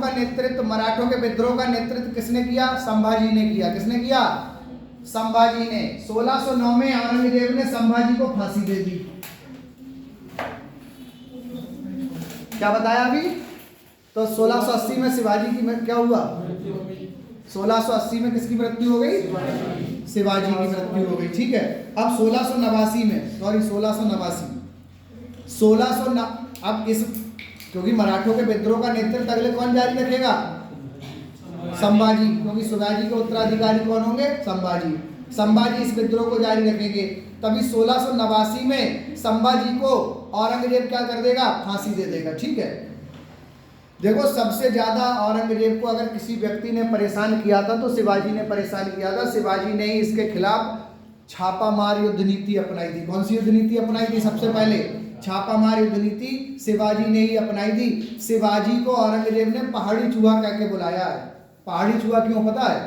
के विद्रोह का नेतृत्व किसने किया? संभाजी ने किया। किसने किया? संभाजी ने। 1609 में औरंगजेब ने संभाजी को फांसी दे दी। क्या बताया अभी? तो 1680 में शिवाजी की क्या हुआ? 1680 में किसकी मृत्यु हो गई? शिवाजी की मृत्यु हो गई। ठीक है। अब 1689 में, सॉरी 1689 अब इस, क्योंकि मराठों के विद्रोह का नेतृत्व अगले कौन जारी रखेगा? संभाजी। क्योंकि शिवाजी के उत्तराधिकारी कौन होंगे? संभाजी। संभाजी इस विद्रोह को जारी रखेंगे। तभी 1689 में संभाजी को औरंगजेब क्या कर देगा? फांसी दे देगा। ठीक है। देखो सबसे ज्यादा औरंगजेब को अगर किसी व्यक्ति ने परेशान किया था तो शिवाजी ने परेशान किया था। शिवाजी ने ही इसके खिलाफ छापामार युद्ध नीति अपनाई थी। कौन सी युद्ध नीति अपनाई थी? सबसे पहले छापामार युद्ध नीति शिवाजी ने ही अपनाई थी। शिवाजी को औरंगजेब ने पहाड़ी चूहा कह के बुलाया है। पहाड़ी चूहा क्यों पता है?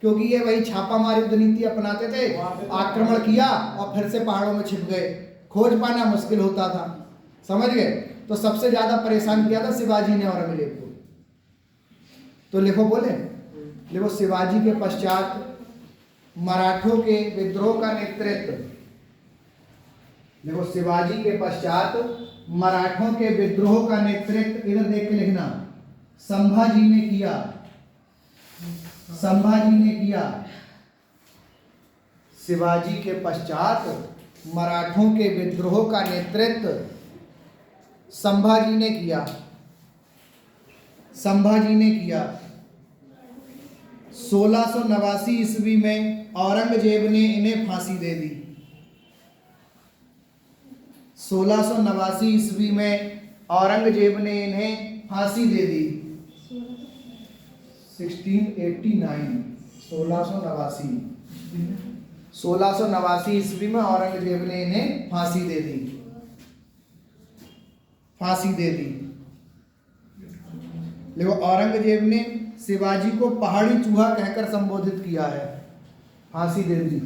क्योंकि ये वही छापामार युद्ध नीति अपनाते थे। आक्रमण किया और फिर से पहाड़ों में छिप गए, खोज पाना मुश्किल होता था। समझ गए? तो सबसे ज्यादा परेशान किया था शिवाजी ने औरंगजेब को। तो लिखो, बोले लिखो, शिवाजी के पश्चात मराठों के विद्रोह का नेतृत्व, देखो शिवाजी के पश्चात मराठों के विद्रोह का नेतृत्व, इधर देख के लिखना, संभाजी ने किया। संभाजी ने किया। शिवाजी के पश्चात मराठों के विद्रोह का नेतृत्व संभाजी ने किया। संभाजी ने किया। 1689 ईस्वी में औरंगजेब ने इन्हें फांसी दे दी। 1689 ईस्वी में औरंगजेब ने इन्हें फांसी दे दी। 1689 ईस्वी में औरंगजेब ने इन्हें फांसी दे दी। फांसी दे दी। देखो औरंगजेब ने शिवाजी को पहाड़ी चूहा कहकर संबोधित किया है। फांसी दे दी।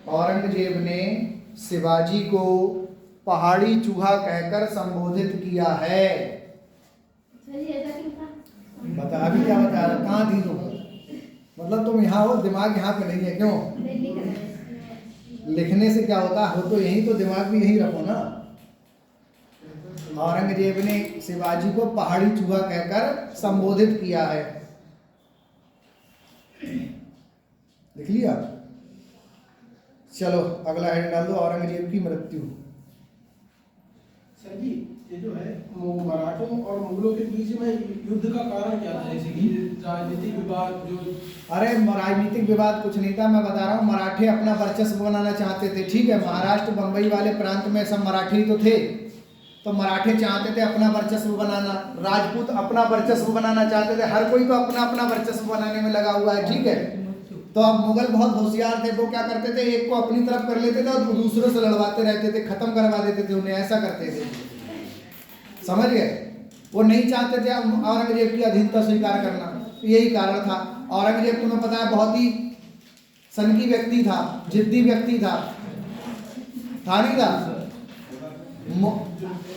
औरंगजेब ने शिवाजी को पहाड़ी चूहा कहकर संबोधित किया है। बता, अभी क्या बता रहा? कहाँ थी तुम? मतलब तुम यहाँ हो, दिमाग यहाँ पे नहीं है। क्यों? लिखने से क्या होता हो तो यही, तो दिमाग भी यही रखो ना। औरंगजेब ने शिवाजी को पहाड़ी चूहा कहकर संबोधित किया है। लिख लिया? चलो अगला हेड डाल दो, औरंगजेब की मृत्यु। सर जी, ये जो है मराठों और मुगलों के बीच में युद्ध का कारण क्या था? जैसे कि राजनीतिक विवाद जो। अरे राजनीतिक विवाद कुछ नहीं था, मैं बता रहा हूँ। मराठे अपना वर्चस्व बनाना चाहते थे। ठीक है। महाराष्ट्र बंबई वाले प्रांत में सब मराठी तो थे। तो मराठे चाहते थे अपना वर्चस्व बनाना, राजपूत अपना वर्चस्व बनाना चाहते थे, हर कोई तो अपना अपना वर्चस्व बनाने में लगा हुआ है, ठीक है। तो अब मुगल बहुत होशियार थे, वो क्या करते थे, एक को अपनी तरफ कर लेते थे और दूसरों से लड़वाते रहते थे, खत्म करवा देते थे उन्हें, ऐसा करते थे, समझ गए। वो नहीं चाहते थे औरंगजेब की अधीनता स्वीकार करना, यही कारण था। औरंगजेब तुम्हें पता है बहुत ही सनकी व्यक्ति था, जिद्दी व्यक्ति था नहीं था।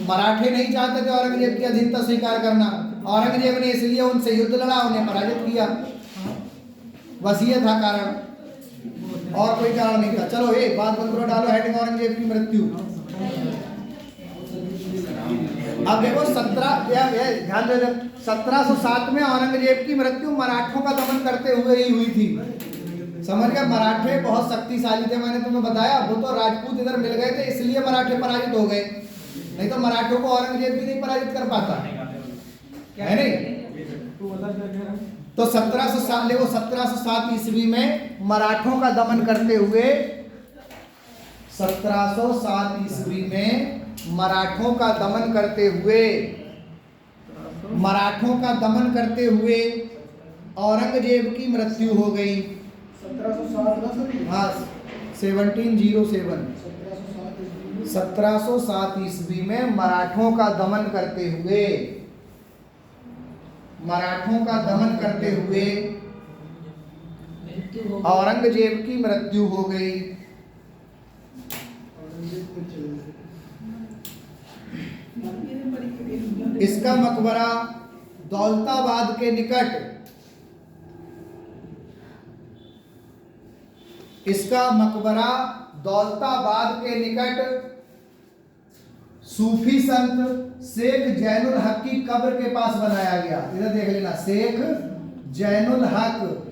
मराठे नहीं चाहते थे औरंगजेब की अधीनता स्वीकार करना, औरंगजेब ने इसलिए उनसे युद्ध लड़ा, उन्हें पराजित किया, बस ये था कारण, और कोई कारण नहीं था। चलो ये बात बंद करो, डालो हेडिंग औरंगजेब की मृत्यु। अब देखो 1707 में औरंगजेब की मृत्यु मराठों का दमन करते हुए ही हुई थी, समझ गए। मराठे बहुत शक्तिशाली थे, मैंने तुम्हें बताया, वो तो राजपूत इधर मिल गए थे इसलिए मराठे पराजित हो गए, नहीं तो मराठों को औरंगजेब भी नहीं पराजित कर पाता है नहीं। तो 1707 ईस्वी में मराठों का दमन करते हुए, 1707 ईस्वी में मराठों का दमन करते हुए, मराठों का दमन करते हुए औरंगजेब की मृत्यु हो गई। 1707 हाँ 1707 1707 ईस्वी में मराठों का दमन करते हुए, मराठों का दमन करते हुए औरंगजेब की मृत्यु हो गई। इसका मकबरा दौलताबाद के निकट, इसका मकबरा दौलताबाद के निकट सूफी संत शेख जैनुल हक की कब्र के पास बनाया गया। इधर देख लेना, शेख जैनुल हक,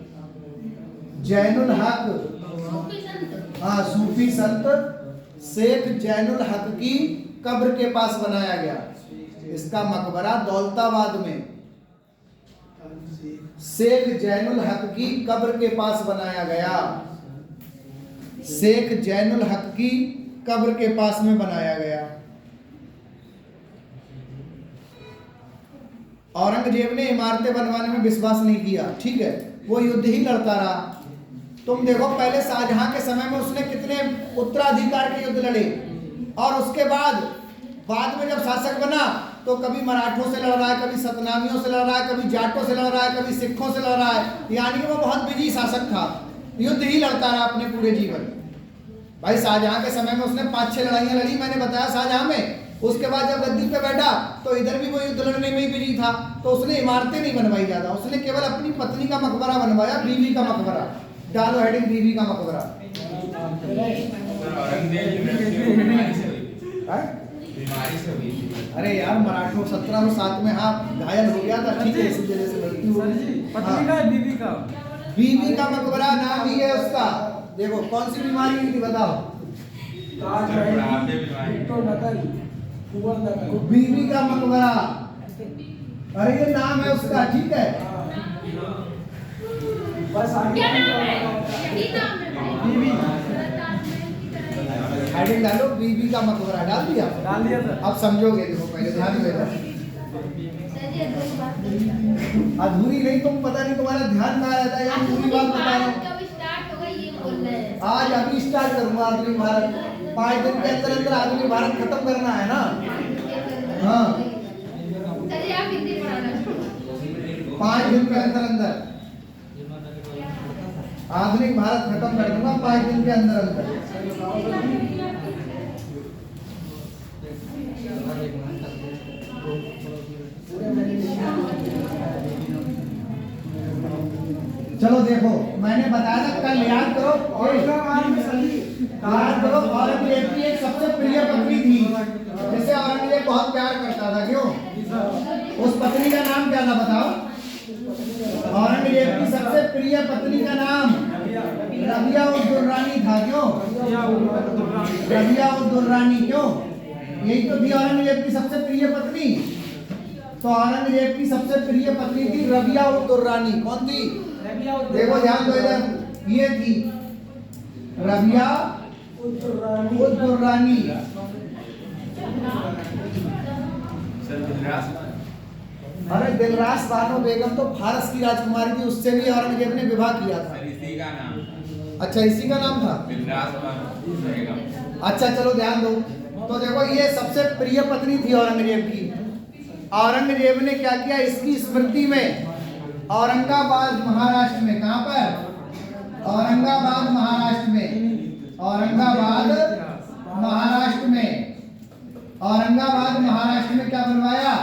जैनुल हक, हाँ सूफी संत शेख जैनुल हक की कब्र के पास बनाया गया। इसका मकबरा दौलताबाद में शेख जैनुल हक की कब्र के पास बनाया गया, शेख जैनुल हक की कब्र के पास में बनाया गया। औरंगजेब ने इमारतें बनवाने में विश्वास नहीं किया, ठीक है, वो युद्ध ही लड़ता रहा। तुम देखो पहले शाहजहां के समय में उसने कितने उत्तराधिकार के युद्ध लड़े, और उसके बाद में जब शासक बना तो कभी मराठों से लड़ रहा है, कभी सतनामियों से लड़ रहा है, कभी जाटों से लड़ रहा है, कभी सिखों से लड़ रहा है, यानी कि वो बहुत बिजी शासक था, युद्ध ही लड़ता रहा अपने पूरे जीवन। भाई शाहजहां के समय में उसने 5-6 लड़ाइयां लड़ी, मैंने बताया शाहजहां में। उसके बाद जब गद्दी पे बैठा तो इधर भी वो युद्ध लड़ने में ही बिजी था, तो उसने इमारतें नहीं बनवाई ज्यादा, उसने केवल अपनी पत्नी का मकबरा बनवाया, बीवी का मकबरा। डालो हेडिंग बीवी का मकबरा। अरे यार मराठों 1707 में हाँ घायल हो गया था, ठीक है, इसी वजह से मृत्यु हो गई। पत्नी का बीवी का, बीवी का मकबरा नाम ही है उसका। देखो कौन सी बीमारी हुई थी बताओ, बीवी का मकबरा, अरे ये नाम है उसका, ठीक है। बस आगे बीवी हेडिंग डालो, बीवी का मकबरा डाल दिया सर। अब समझोगे, देखो पहले ध्यान देना, अधूरी नहीं, तुम पता नहीं तुम्हारा ध्यान कहाँ रहता है, या पूरी बात बता रहा हूँ। आज अभी स्टार्ट करूंगा आधुनिक भारत, 5 दिन के अंदर अंदर आधुनिक भारत खत्म करना है ना, हाँ 5 दिन के अंदर अंदर आधुनिक भारत खत्म कर दूंगा, 5 दिन के अंदर अंदर। चलो देखो मैंने बताया था, कल याद करो, याद करो औरंगजेब की एक सबसे प्रिय पत्नी थी जिसे औरंगजेब बहुत प्यार करता था, क्यों? उस पत्नी का नाम क्या था बताओ? औरंगजेब की सबसे प्रिय पत्नी का नाम रबिया उद दुर्रानी था, क्यों? रबिया उद दुर्रानी, क्यों? यही तो थी औरंगजेब की सबसे प्रिय पत्नी। तो औरंगजेब की सबसे प्रिय पत्नी थी रबिया उद दुर्रानी। कौन थी? देखो ध्यान दो इधर, ये थी रबिया उद दुर्रानी। अरे दिलरास बानो बेगम तो फारस की राजकुमारी थी, उससे भी औरंगजेब ने विवाह किया था। इसी का नाम अच्छा इसी का नाम था। दिलरास बानो बेगम। अच्छा चलो ध्यान दो। तो देखो ये सबसे प्रिय पत्नी थी औरंगजेब की। औरंगजेब ने क्या किया, इसकी स्मृति में औरंगाबाद महाराष्ट्र में, कहां पर, औरंगाबाद महाराष्ट्र में, औरंगाबाद महाराष्ट्र में, औरंगाबाद महाराष्ट्र में क्या बनवाया,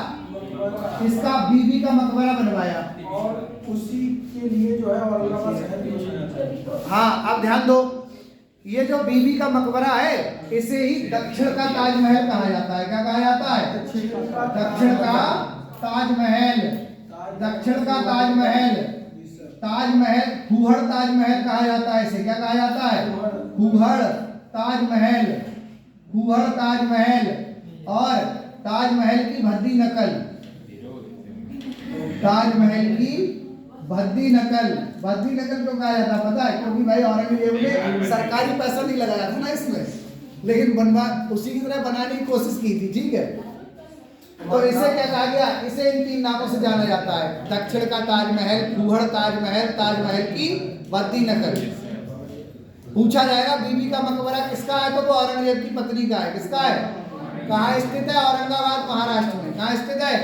इसका बीबी का मकबरा बनवाया। और उसी के लिए जो है औरंगाबाद शहर भी बना जाता है। हाँ अब ध्यान दो, ये जो बीबी का मकबरा है इसे ही दक्षिण का ताजमहल कहा जाता है। क्या कहा जाता है, दक्षिण का ताजमहल, दक्षिण का ताजमहल, ताजमहल, फूहड़ ताजमहल कहा जाता है इसे। क्या कहा जाता है, फूहड़ ताजमहल, फूहड़ ताजमहल। और ताजमहल की भद्दी नकल, ताजमहल की भद्दी नकल, भद्दी नकल क्यों कहा जाता है पता है, क्योंकि भाई औरंगजेब ने सरकारी पैसा नहीं लगाया था ना इसमें, लेकिन बनवा उसी की तरह बनाने की कोशिश की थी। ठीक है, तो इसे क्या कहा गया, इसे इन 3 नामों से जाना जाता है, दक्षिण का ताजमहल, फूहड़ ताजमहल, ताजमहल की भद्दी नकल। पूछा जाएगा बीबी का मकबरा किसका है, तो वो औरंगजेब की पत्नी का है। किसका है, कहाँ स्थित है, औरंगाबाद महाराष्ट्र में। कहाँ स्थित है,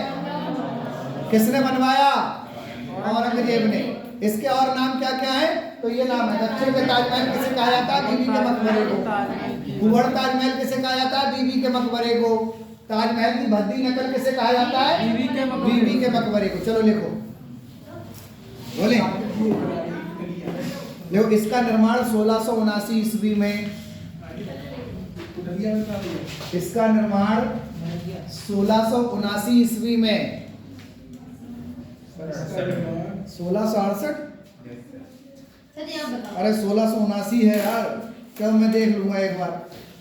किसने बनवाया, औरंगजेब ने। इसके और नाम क्या क्या है, तो ये नाम है, दक्षिण के ताजमहल किसे कहा जाता है, बीबी के मकबरे को। फूहड़ ताजमहल किसे कहा जाता है, बीबी के मकबरे को। ताजमहल की भद्दी नकल किसे कहा जाता है, बीबी के मकबरे को। चलो लिखो, बोले देखो, इसका निर्माण 1679 ईस्वी में, इसका निर्माण 1679 ईस्वी में, 1668, अरे 1679 है यार, क्या मैं देख लूंगा एक बार।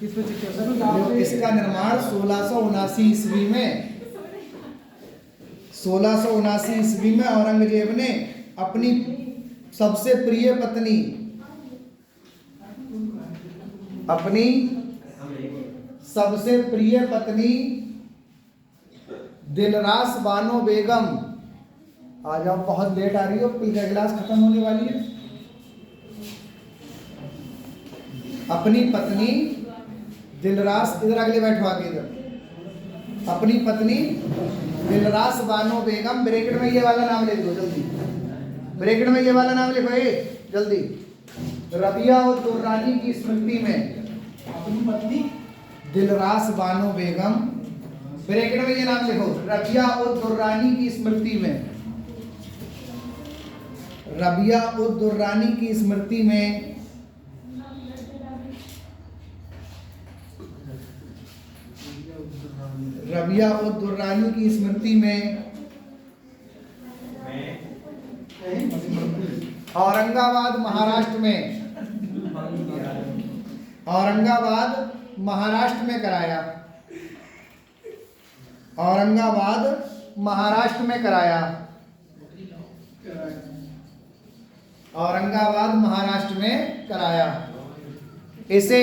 इसका निर्माण 1679 ईस्वी में, 1679 ईस्वी में औरंगजेब ने अपनी सबसे प्रिय पत्नी, अपनी सबसे प्रिय पत्नी दिलरास बानो बेगम, आ जाओ बहुत लेट आ रही हो, पी का गिलास खत्म होने वाली है। अपनी पत्नी दिलरास, इधर अगले बैठो आगे इधर, अपनी पत्नी दिलरास बानो बेगम, ब्रैकेट में ये वाला नाम लिख दो जल्दी, ब्रैकेट में ये वाला नाम लिखो ये जल्दी, रबिया और दुर्रानी की स्मृति में, अपनी पत्नी दिलरास बानो बेगम, ब्रैकेट में ये नाम लिखो, रबिया और दुर्रानी की स्मृति में, रबिया उद दुर्रानी की स्मृति में रबिया उद दुर्रानी की स्मृति में औरंगाबाद महाराष्ट्र में, औरंगाबाद महाराष्ट्र में कराया, औरंगाबाद महाराष्ट्र में कराया, औरंगाबाद महाराष्ट्र में कराया। इसे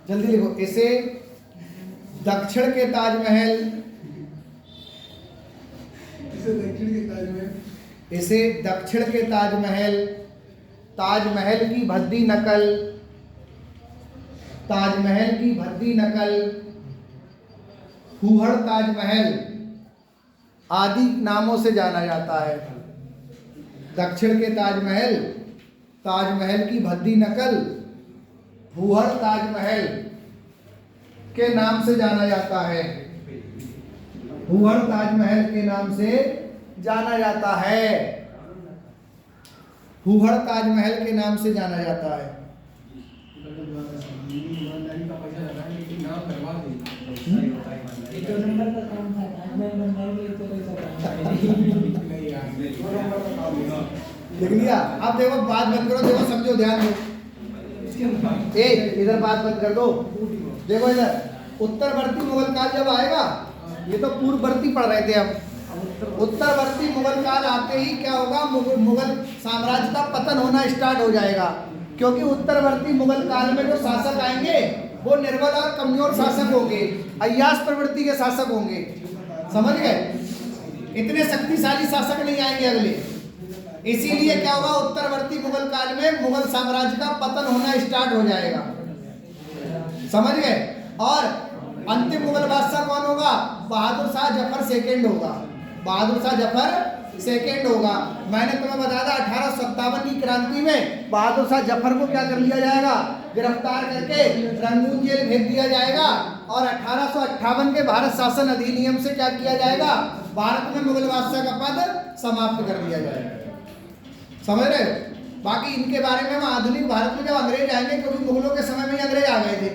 जल्दी लिखो, इसे दक्षिण के ताजमहल, इसे दक्षिण के ताजमहल, ताजमहल की भद्दी नकल, ताजमहल की भद्दी नकल, फूहड़ ताजमहल आदि नामों से जाना जाता है। दक्षिण के ताजमहल, ताजमहल की भद्दी नकल, फूहड़ ताजमहल के नाम से जाना जाता है, फूहड़ ताजमहल के नाम से जाना जाता है, फूहड़ ताजमहल के नाम से जाना जाता है। लिख लिया। अब देखो बात बंद करो, देखो समझो, ध्यान दो, इधर बात बंद कर दो। देखो इधर उत्तरवर्ती मुगल काल जब आएगा, ये तो पूर्ववर्ती पढ़ रहे थे हम, उत्तरवर्ती मुगल काल आते ही क्या होगा, मुगल साम्राज्य का पतन होना स्टार्ट हो जाएगा, क्योंकि उत्तरवर्ती मुगल काल में जो शासक आएंगे वो निर्बल और कमजोर शासक होंगे, अय्याश प्रवृत्ति के शासक होंगे। समझ गए? इतने शक्तिशाली शासक नहीं आएंगे अगले। इसीलिए क्या होगा, उत्तरवर्ती मुगल काल में मुगल साम्राज्य का पतन होना स्टार्ट हो जाएगा। समझ गए? और अंतिम मुगल बादशाह कौन होगा? बहादुर शाह जफर सेकेंड होगा। बहादुर शाह जफर सेकेंड होगा। मैंने तुम्हें बताया था 1857 की क्रांति में बहादुर शाह जफर को क्या कर लिया जाएगा, गिरफ्तार करके रंगून जेल भेज दिया जाएगा। और 1858 के भारत शासन अधिनियम से क्या किया जाएगा, भारत में मुगल बादशाह का पद समाप्त कर दिया जाएगा। समझ रहे हो? बाकी इनके बारे में हम आधुनिक भारत में जब अंग्रेज आएंगे, क्योंकि मुगलों के समय में ही अंग्रेज आ गए थे,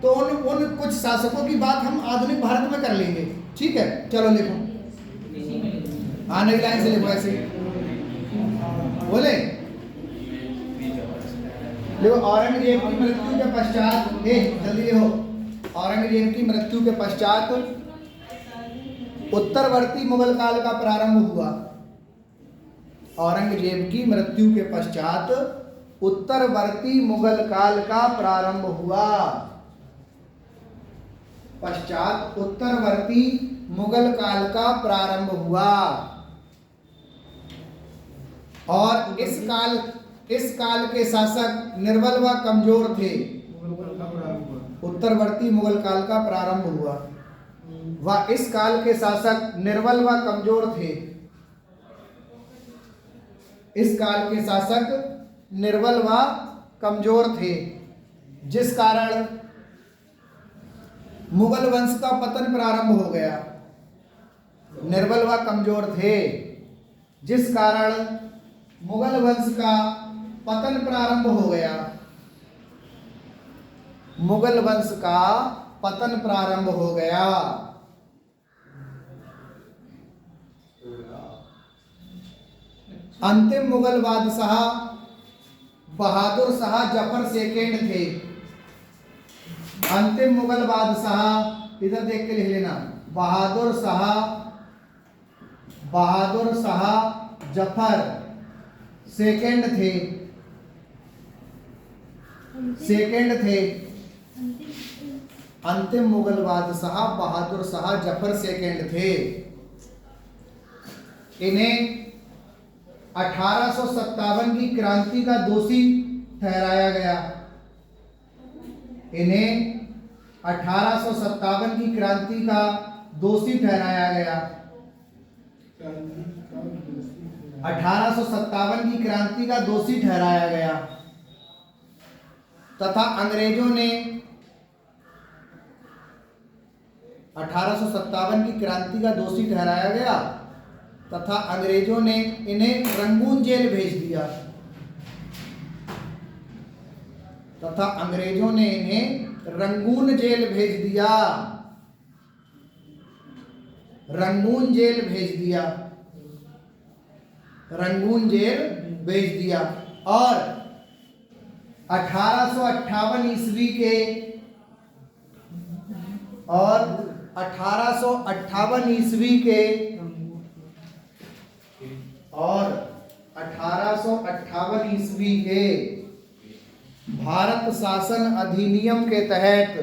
तो उन कुछ शासकों की बात हम आधुनिक भारत में कर लेंगे। ठीक है, चलो लिखो, आने की लाइन से लिखो, ऐसे बोले। देखो, औरंगजेब की मृत्यु के पश्चात, जल्दी हो, औरंगजेब की मृत्यु के पश्चात उत्तरवर्ती मुगल काल का प्रारंभ हुआ। औरंगजेब की मृत्यु के पश्चात उत्तरवर्ती मुगल काल का प्रारंभ हुआ। पश्चात उत्तरवर्ती मुगल काल का प्रारंभ हुआ। और इस काल के शासक निर्बल व कमजोर थे। उत्तरवर्ती मुगल काल का प्रारंभ हुआ व इस काल के शासक निर्बल व कमजोर थे। इस काल के शासक निर्बल व कमजोर थे, जिस कारण मुगल वंश का पतन प्रारंभ हो गया। निर्बल व कमजोर थे, जिस कारण मुगल वंश का पतन प्रारंभ हो गया। मुगल वंश का पतन प्रारंभ हो गया। अंतिम मुगल बादशाह बहादुर शाह जफर सेकेंड थे। अंतिम मुगल बादशाह, इधर देख के लिख लेना, बहादुर शाह जफर सेकेंड थे। अंतिम मुगल बादशाह बहादुर शाह जफर सेकेंड थे। इन्हें 1857 की क्रांति का दोषी ठहराया गया। इन्हें 1857 की क्रांति का दोषी ठहराया गया। 1857 की क्रांति का दोषी ठहराया गया तथा अंग्रेजों ने 1857 की क्रांति का दोषी ठहराया गया तथा अंग्रेजों ने इन्हें रंगून जेल भेज दिया। तथा अंग्रेजों ने इन्हें रंगून जेल भेज दिया। रंगून जेल भेज दिया। रंगून जेल भेज दिया। और 1858 ईस्वी के और 1858 ईस्वी के और 1858 ईस्वी के भारत शासन अधिनियम के तहत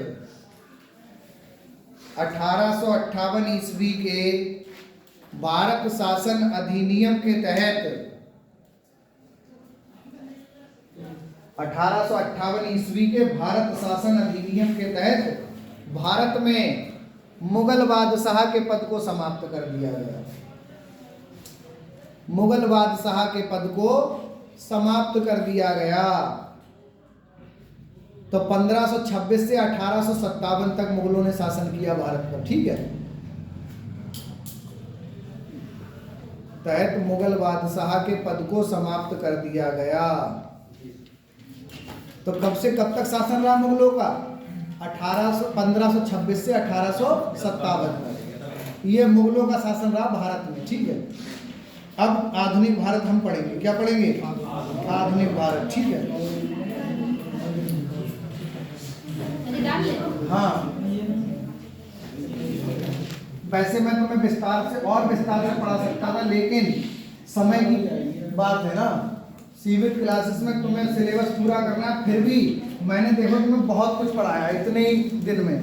1858 ईस्वी के भारत शासन अधिनियम के तहत 1858 ईस्वी के भारत शासन अधिनियम के तहत भारत में मुगल बादशाह के पद को समाप्त कर दिया गया। मुगल बादशाह के पद को समाप्त कर दिया गया। तो 1526 से 1857 तक मुगलों ने शासन किया भारत पर। ठीक है, तहत मुगल बादशाह के पद को समाप्त कर दिया गया। तो कब से कब तक शासन रहा मुगलों का? 1526 से 1857 तक ये मुगलों का शासन रहा भारत में। ठीक है, अब आधुनिक भारत हम पढ़ेंगे। क्या पढ़ेंगे? आधुनिक भारत। ठीक है, हाँ, वैसे मैं तुम्हें विस्तार से पढ़ा सकता था, लेकिन समय की बात है ना, सीविट क्लासेस में तुम्हें सिलेबस पूरा करना है। फिर भी मैंने देखो तुम्हें बहुत कुछ पढ़ाया इतने ही दिन में।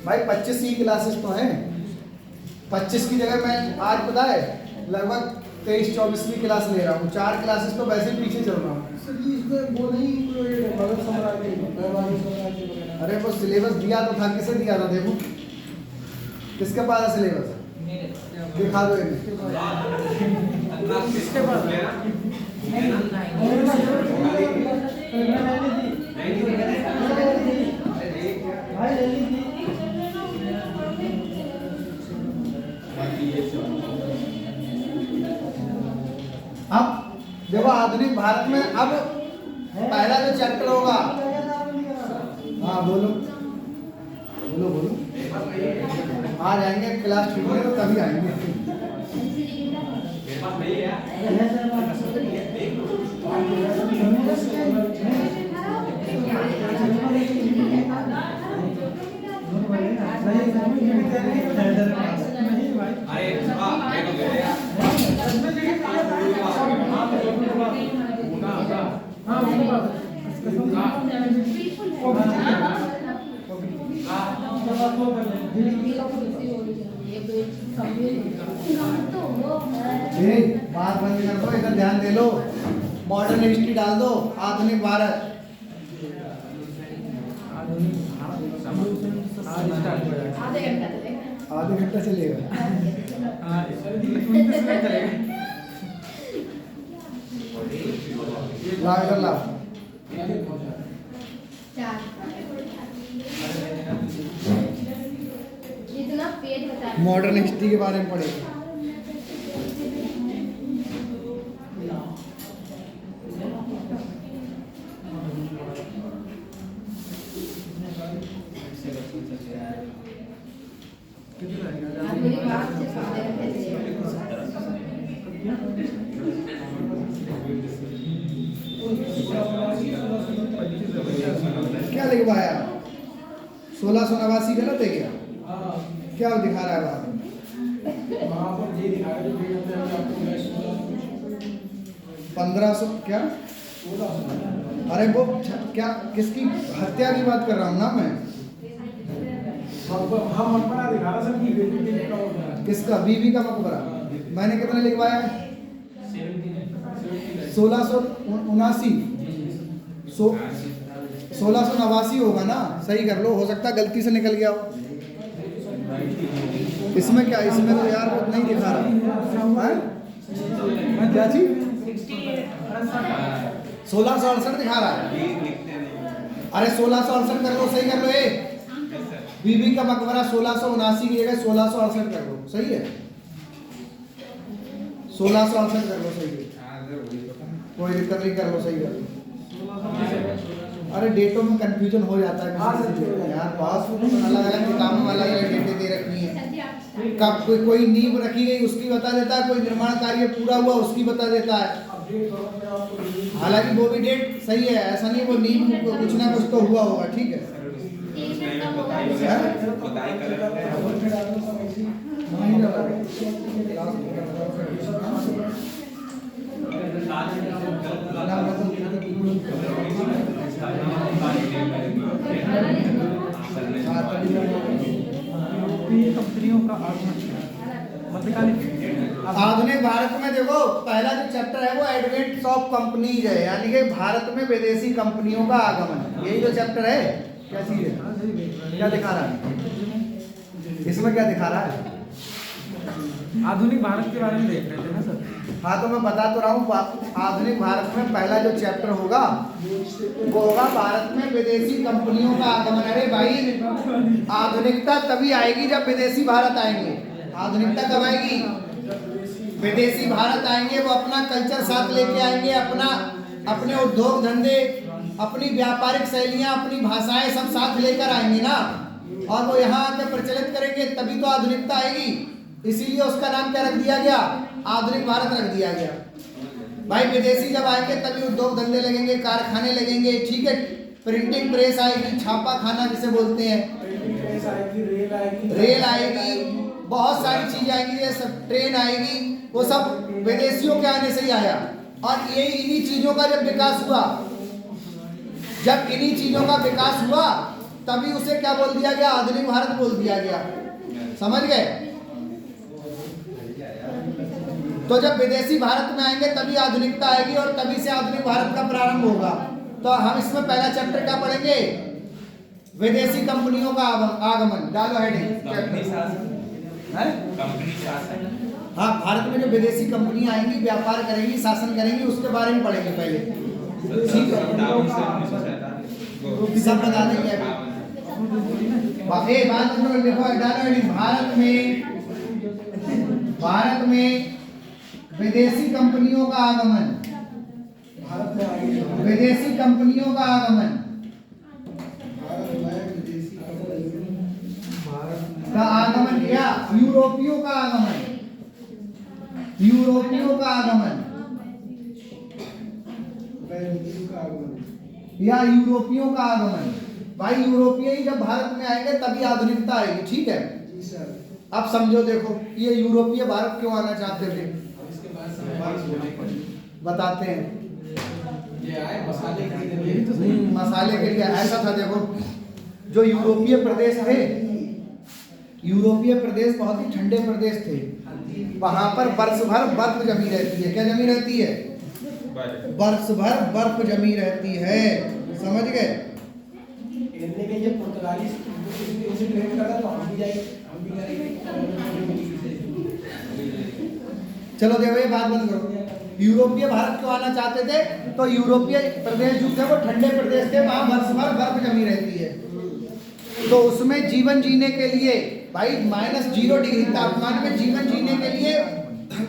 भाई 25 ही क्लासेस तो हैं, 25 की जगह मैं आज पता है लगभग 23-24वीं क्लास ले रहा हूँ। 4 क्लासेस तो वैसे ही पीछे चल रहा हूँ। सर जी इसमें वो नहीं included है, भगत साम्राज्य वैवाहिक साम्राज्य वगैरह। अरे वो सिलेबस दिया तो था, किसे दिया था देखो, किसके पास है सिलेबस? दिखा दो इन्हें। किसके पास है? अब देखो आधुनिक भारत में अब पहला जो चैप्टर होगा, हाँ बोलो बोलो बोलो, आ जाएंगे क्लास छूटने तो तभी आएंगे। बात बंद कर दो, इधर ध्यान दे लो, मॉडर्न हिस्ट्री डाल दो, आधुनिक भारत। आधे घंटा चलेगा। ला इधर ला। जितना पेज बता मॉडर्न हिस्ट्री के बारे में पढ़ेगा। मेरी बात से समझे क्या लिखवाया? 1689 गलत है क्या? हाँ, क्या दिखा रहा है बाहर? वहाँ पर ये दिखा रहे थे कि आपको मैं 1500 क्या? 1600 अरे वो क्या किसकी हत्या की बात कर रहा हूँ ना मैं? हम मकबरा दिखा रहा सर कि बेटी का होता है। किसका? बीबी का मकबरा। मैंने कितना लिखवाया है? 1679। 1689 होगा ना, सही कर लो, हो सकता है गलती से निकल गया हो। इसमें क्या, इसमें तो यार वो नहीं दिखा रहा है। क्या चीज? 1668 दिखा रहा है। अरे 1668 कर लो, सही कर लो। बीबी का मकबरा 1679 की जगह 1668 कर लो, सही है। 1668 कर लो, सही है, कोई दिक्कत नहीं, कर लो, सही कर लो। अरे डेटों में कंफ्यूजन हो जाता है यार, बहुत अलग अलग किताबों में अलग अलग डेटें दे रखी हैं। कब कोई नींव रखी गई उसकी बता देता है, कोई निर्माण कार्य पूरा हुआ उसकी बता देता है। हालांकि वो भी डेट सही है, ऐसा नहीं वो नींव कुछ ना कुछ तो हुआ होगा, ठीक है। कंपनियों का आधुनिक भारत में देखो पहला जो चैप्टर है वो एडवेंट ऑफ कंपनीज है, यानी कि भारत में विदेशी कंपनियों का आगमन। यही जो चैप्टर है, क्या चीज है, क्या दिखा रहा है इसमें, क्या दिखा रहा है? आधुनिक भारत के बारे में देख रहे थे ना सर। हाँ तो मैं बता तो रहा हूँ, आधुनिक भारत में पहला जो चैप्टर होगा वो होगा भारत में विदेशी कंपनियों का आगमन। अरे भाई, आधुनिकता तभी आएगी जब विदेशी भारत आएंगे। आधुनिकता कब आएगी? विदेशी भारत आएंगे, वो अपना कल्चर साथ लेके आएंगे, अपने उद्योग धंधे, अपनी व्यापारिक शैलियां, अपनी भाषाएं सब साथ लेकर आएंगे ना, और वो यहाँ आकर प्रचलित करेंगे, तभी तो आधुनिकता आएगी। इसीलिए उसका नाम क्या रख दिया गया? आधुनिक भारत रख दिया गया। भाई विदेशी जब आएंगे तभी उद्योग धंधे लगेंगे, कारखाने लगेंगे, ठीक है, प्रिंटिंग प्रेस आएगी, छापा खाना जिसे बोलते हैं, रेल आएगी, बहुत सारी चीजें आएंगी, जैसे ट्रेन आएगी, वो सब विदेशियों के आने से ही आया। और ये इन्हीं चीजों का जब विकास हुआ, तभी उसे क्या बोल दिया गया? आधुनिक भारत बोल दिया गया। समझ गए? तो जब विदेशी भारत में आएंगे तभी आधुनिकता आएगी और तभी से आधुनिक भारत का प्रारंभ होगा। तो हम इसमें पहला चैप्टर क्या पढ़ेंगे? विदेशी कंपनियों का आगमन। डालो हेडिंग। हाँ, भारत में जो विदेशी कंपनियां आएंगी, व्यापार करेंगी, शासन करेंगी, उसके बारे में पढ़ेंगे पहले। ठीक है, सब बता देंगे अभी। बात लिखो, डालो हेडिंग। भारत में विदेशी कंपनियों का आगमन। भारत में आगे विदेशी कंपनियों का आगमन विदेशी का आगमन या यूरोपियों का आगमन। यूरोपियों का आगमन या यूरोपियों का आगमन। भाई यूरोपीय ही जब भारत में आएंगे तभी आधुनिकता आएगी। ठीक है, जी सर। अब समझो, देखो ये यूरोपीय भारत क्यों आना चाहते थे, इसके बाद समय बताते हैं। ये आए मसाले खरीदने मसाले के लिए ऐसा था, देखो जो यूरोपीय प्रदेश थे, यूरोपीय प्रदेश बहुत ही ठंडे प्रदेश थे। वहां पर वर्ष भर बर्फ जमी रहती है। क्या जमी रहती है? वर्ष भर बर्फ जमी रहती है। समझ गए? खेलने के लिए पुर्तगाली उनसे ट्रेन करता तो हम भी जाएंगे, हम भी करेंगे। चलो देखो, ये बात बंद करो। यूरोपीय भारत क्यों आना चाहते थे? तो यूरोपीय प्रदेश जो थे वो ठंडे प्रदेश थे, वहां वर्ष भर बर्फ जमी रहती है। तो उसमें जीवन जीने के लिए भाई -0 डिग्री तापमान में जीवन जीने के लिए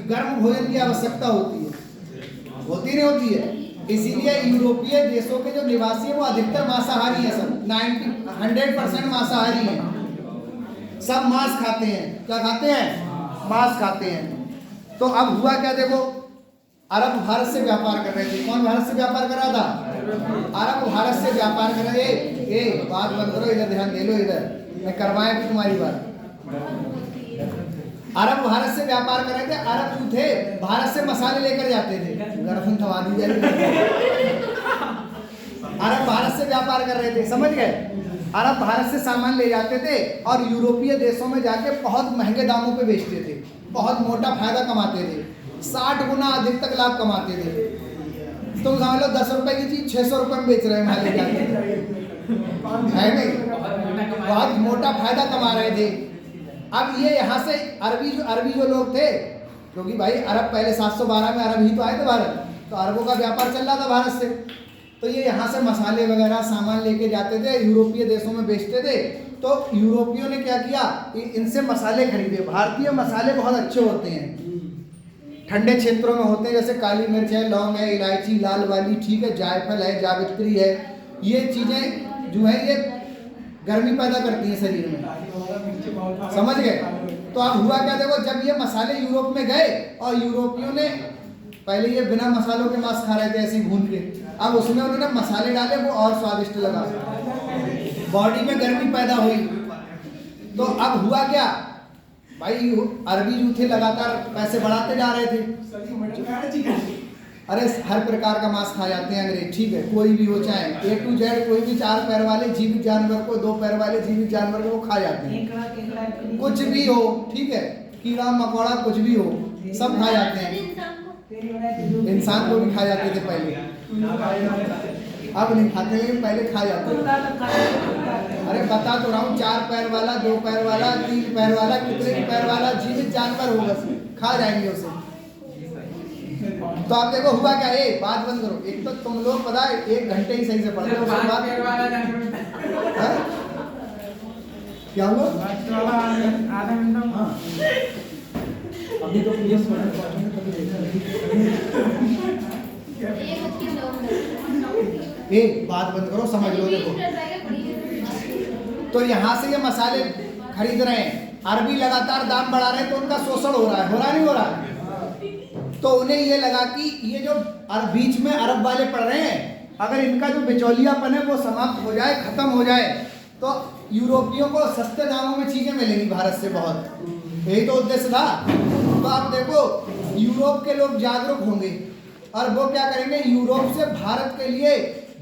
गर्म भोजन की आवश्यकता होती है। होती नहीं होती है? इसीलिए यूरोपीय देशों के जो निवासी हैं वो अधिकतर मांसाहारी हैं। सब 100% मांसाहारी हैं। सब मांस खाते हैं। क्या खाते हैं? मांस खाते हैं। तो अब हुआ क्या, देखो अरब भारत से व्यापार कर रहे थे। कौन भारत से व्यापार कर रहा था? अरब भारत से व्यापार कर रहे। ए बात बंद करो, इधर ध्यान दे लो, इधर मैं करवाया भी तुम्हारी बात। अरब भारत से व्यापार कर रहे थे। अरब जो थे भारत से मसाले लेकर जाते थे। गर्दन थमा दी जाएगी। अरब भारत से व्यापार कर रहे थे, समझ गए? अरब भारत से सामान ले जाते थे और यूरोपीय देशों में जाके बहुत महंगे दामों पे बेचते थे। बहुत मोटा फायदा कमाते थे। 60 गुना अधिक तक लाभ कमाते थे। तो समझ लो 10 रुपए की चीज 600 रुपए में बेच रहे हैं मालिक है नहीं? बहुत मोटा फायदा कमा रहे थे। अब ये यहाँ से अरबी जो लोग थे, क्योंकि भाई अरब पहले 712 में अरब ही तो आए थे भारत, तो अरबों का व्यापार चल रहा था भारत से। तो ये यहाँ से मसाले वगैरह सामान लेके जाते थे, यूरोपीय देशों में बेचते थे। तो यूरोपियों ने क्या किया, इनसे मसाले खरीदे। भारतीय मसाले बहुत अच्छे होते हैं, ठंडे क्षेत्रों में होते हैं, जैसे काली मिर्च है, लौंग है, इलायची लाल वाली, ठीक है, जायफल है, जावित्री है। ये चीजें जो है ये गर्मी पैदा करती हैं शरीर में। समझ गए? तो अब हुआ क्या, देखो जब ये मसाले यूरोप में गए और यूरोपियों ने पहले ये बिना मसालों के मांस खा रहे थे ऐसे ही भून के, अब उसमें उन्होंने मसाले डाले, वो और स्वादिष्ट लगा, बॉडी में गर्मी पैदा हुई। तो अब हुआ क्या भाई, अरबी जो थे लगातार पैसे बढ़ाते जा रहे थे। अरे हर प्रकार का मांस खा जाते हैं अंग्रेज, ठीक है, कोई भी हो, चाहे A to Z, कोई भी 4 पैर वाले जीवित जानवर को, 2 पैर वाले जीवित जानवर को खा जाते हैं। कुछ भी हो, ठीक है, कीड़ा मकोड़ा कुछ भी हो, सब खा जाते हैं। इंसान को भी खा जाते थे पहले, अब नहीं खाते, लेकिन पहले खा जाते थे। अरे बता तो रहा हूँ, 4 पैर वाला, 2 पैर वाला, 3 पैर वाला, कितने पैर वाला जीवित जानवर होगा, खा जाएंगे उसे। तो आप देखो हुआ क्या, बात बंद करो। एक तो तुम लोग पता है 1 घंटे ही सही से पढ़ते हो, उसके बाद क्या हुआ, आधा घंटा। हाँ अभी तो प्लीज बात बंद करो, समझ लो। देखो तो यहाँ से ये मसाले खरीद रहे हैं, अरबी लगातार दाम बढ़ा रहे हैं, तो उनका शोषण हो रहा है, नहीं हो रहा है? तो उन्हें ये लगा कि ये जो बीच में अरब वाले पड़ रहे हैं, अगर इनका जो बिचौलियापन है वो समाप्त हो जाए, खत्म हो जाए, तो यूरोपियों को सस्ते दामों में चीजें मिलेंगी भारत से बहुत। यही तो उद्देश्य था। तो आप देखो यूरोप के लोग जागरूक होंगे और वो क्या करेंगे, यूरोप से भारत के लिए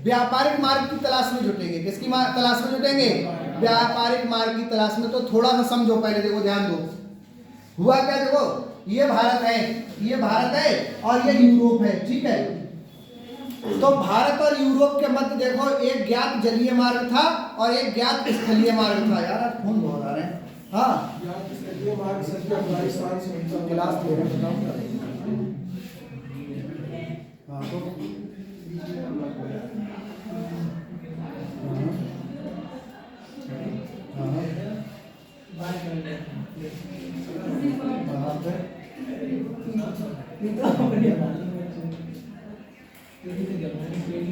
व्यापारिक मार्ग की तलाश में जुटेंगे। किसकी तलाश में जुटेंगे? व्यापारिक मार्ग की तलाश में। तो थोड़ा सा समझो पहले, देखो ध्यान दो। हुआ क्या, देखो ये भारत है और ये यूरोप है, ठीक है। तो भारत और यूरोप के मध्य देखो एक ज्ञात जलीय मार्ग था और एक ज्ञात स्थलीय मार्ग था। यार आज फोन बहुत आ रहे हैं। हाँ ये मार्ग सच में अफगानिस्तान से मिलता क्लास ले रहे हैं। हाँ तो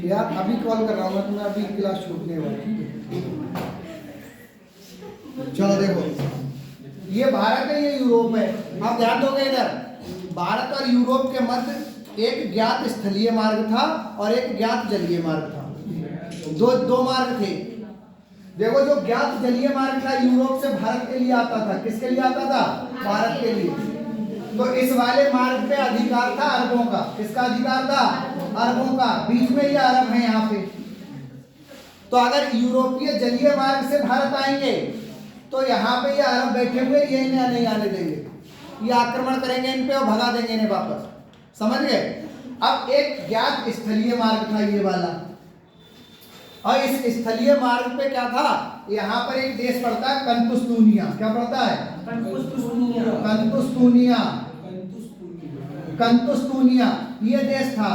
यार अभी कॉल कर रहा हूँ मैं तुम्हें, अभी क्लास छूटने वाली है। चलो देखो ये भारत है, ये यूरोप है। आप ध्यान दोगे इधर, भारत और यूरोप के मध्य एक ज्ञात स्थलीय मार्ग था और एक ज्ञात जलीय मार्ग था। दो मार्ग थे। देखो जो ज्ञात जलीय मार्ग था यूरोप से भारत के लिए आता था। किसके लिए आता था? भारत के लिए। तो इस वाले मार्ग पे अधिकार था अरबों का। किसका अधिकार था? अरबों का। बीच में ये अरब है यहाँ पे। तो अगर यूरोपीय जलीय मार्ग से भारत आएंगे तो यहाँ पे ये अरब बैठे हुए ये इन्हें नहीं आने देंगे, ये आक्रमण करेंगे इन पे और भगा देंगे इन्हें वापस। समझ गए? अब एक ज्ञात स्थलीय मार्ग था ये वाला, और इस स्थलीय मार्ग पे क्या था? यहाँ पर एक देश पड़ता है कंतुस्तूनिया। क्या पड़ता है? कंतुस्तूनिया ये देश था।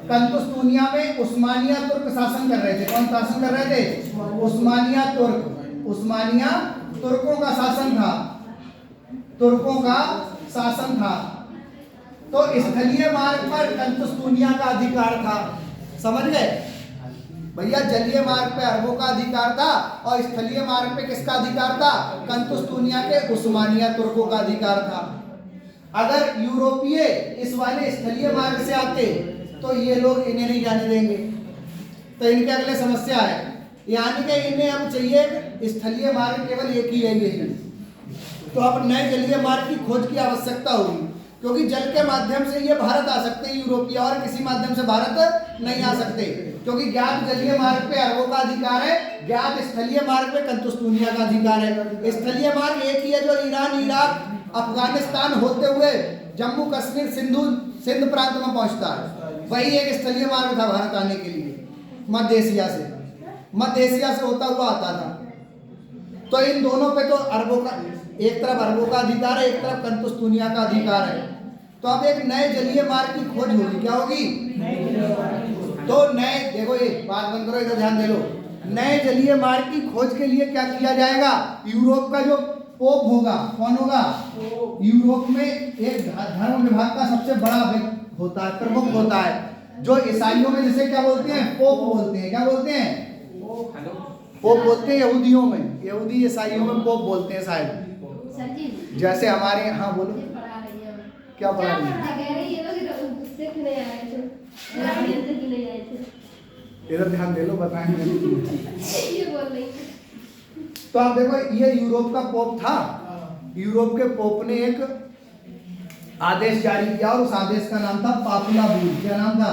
कंतुस्तूनिया में उस्मानिया तुर्क शासन कर रहे थे। कौन शासन कर रहे थे? उस्मानिया तुर्क। उस्मानिया तुर्कों का शासन था। तुर्कों का शासन था। तो स्थलीय मार्ग पर कंतुस्तूनिया का अधिकार था। समझ गए भैया? जलीय मार्ग पे अरबों का अधिकार था और स्थलीय मार्ग पे किसका अधिकार था? कंतुस्तूनिया के उस्मानिया तुर्कों का अधिकार था। अगर यूरोपीय इस वाले स्थलीय मार्ग से आते तो ये लोग इन्हें नहीं जाने देंगे। तो इनके अगले समस्या है, यानी कि इन्हें अब चाहिए स्थलीय मार्ग केवल एक ही है ये। तो अब नए जलीय मार्ग की खोज की आवश्यकता होगी, क्योंकि जल के माध्यम से ये भारत आ सकते हैं यूरोपीय, और किसी माध्यम से भारत नहीं आ सकते, क्योंकि ज्ञात जलीय मार्ग पे अरबों का अधिकार है, ज्ञात स्थलीय मार्ग पे कंतुस्तूनिया का अधिकार है। स्थलीय मार्ग एक ही है जो ईरान, इराक, अफगानिस्तान होते हुए जम्मू कश्मीर, सिंध प्रांत में पहुंचता है। वही एक स्थलीय मार्ग था भारत आने के लिए। मध्य एशिया से होता हुआ आता था। तो इन दोनों पे तो अरबों का, एक तरफ अरबों का अधिकार है, एक तरफ कंतुस्तूनिया का अधिकार है। तो अब एक नए जलीय मार्ग की खोज होगी। क्या होगी? तो नए, देखो ये बात बंद करो, इधर ध्यान दे लो। नए जलीय मार्ग की खोज के लिए क्या किया जाएगा? यूरोप का जो पोप होगा, कौन होगा? यूरोप में एक धर्म विभाग का सबसे बड़ा होता है, प्रमुख होता है, जो ईसाइयों में जिसे क्या बोलते हैं? पोप बोलते हैं। क्या बोलते हैं? पोप बोलते हैं। यहूदियों में, यहूदी ईसाइयों में पोप बोलते हैं शायद। जैसे हमारे यहाँ, बोलो क्या पढ़ा रही है? इधर ध्यान दे लो, बताएंगे। तो आप देखो ये यूरोप का पोप था। यूरोप के पोप ने एक आदेश जारी किया और उस आदेश का नाम था पापुला बुल। क्या नाम था?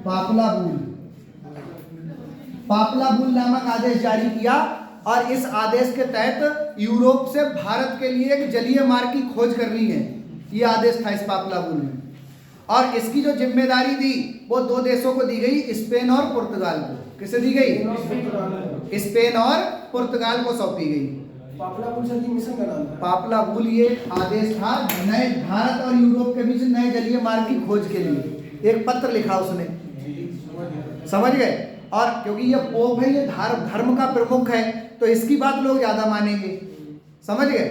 पापुला बुल। पापुला बुल नामक आदेश जारी किया और इस आदेश के तहत यूरोप से भारत के लिए एक जलीय मार्ग की खोज करनी है। ये आदेश था इस पापुला बुल में, और इसकी जो जिम्मेदारी थी वो दो देशों को दी गई, स्पेन और पुर्तगाल को। किसे दी गई? स्पेन और पुर्तगाल को सौंपी गई। पापुला बुल सर मिशन का नाम था। पापुला बुल ये आदेश था नए भारत और यूरोप के बीच नए जलीय मार्ग की खोज के लिए। एक पत्र लिखा उसने। समझ गए? और क्योंकि ये पोप है, ये धर्म का प्रमुख है, तो इसकी बात लोग ज्यादा मानेंगे। समझ गए?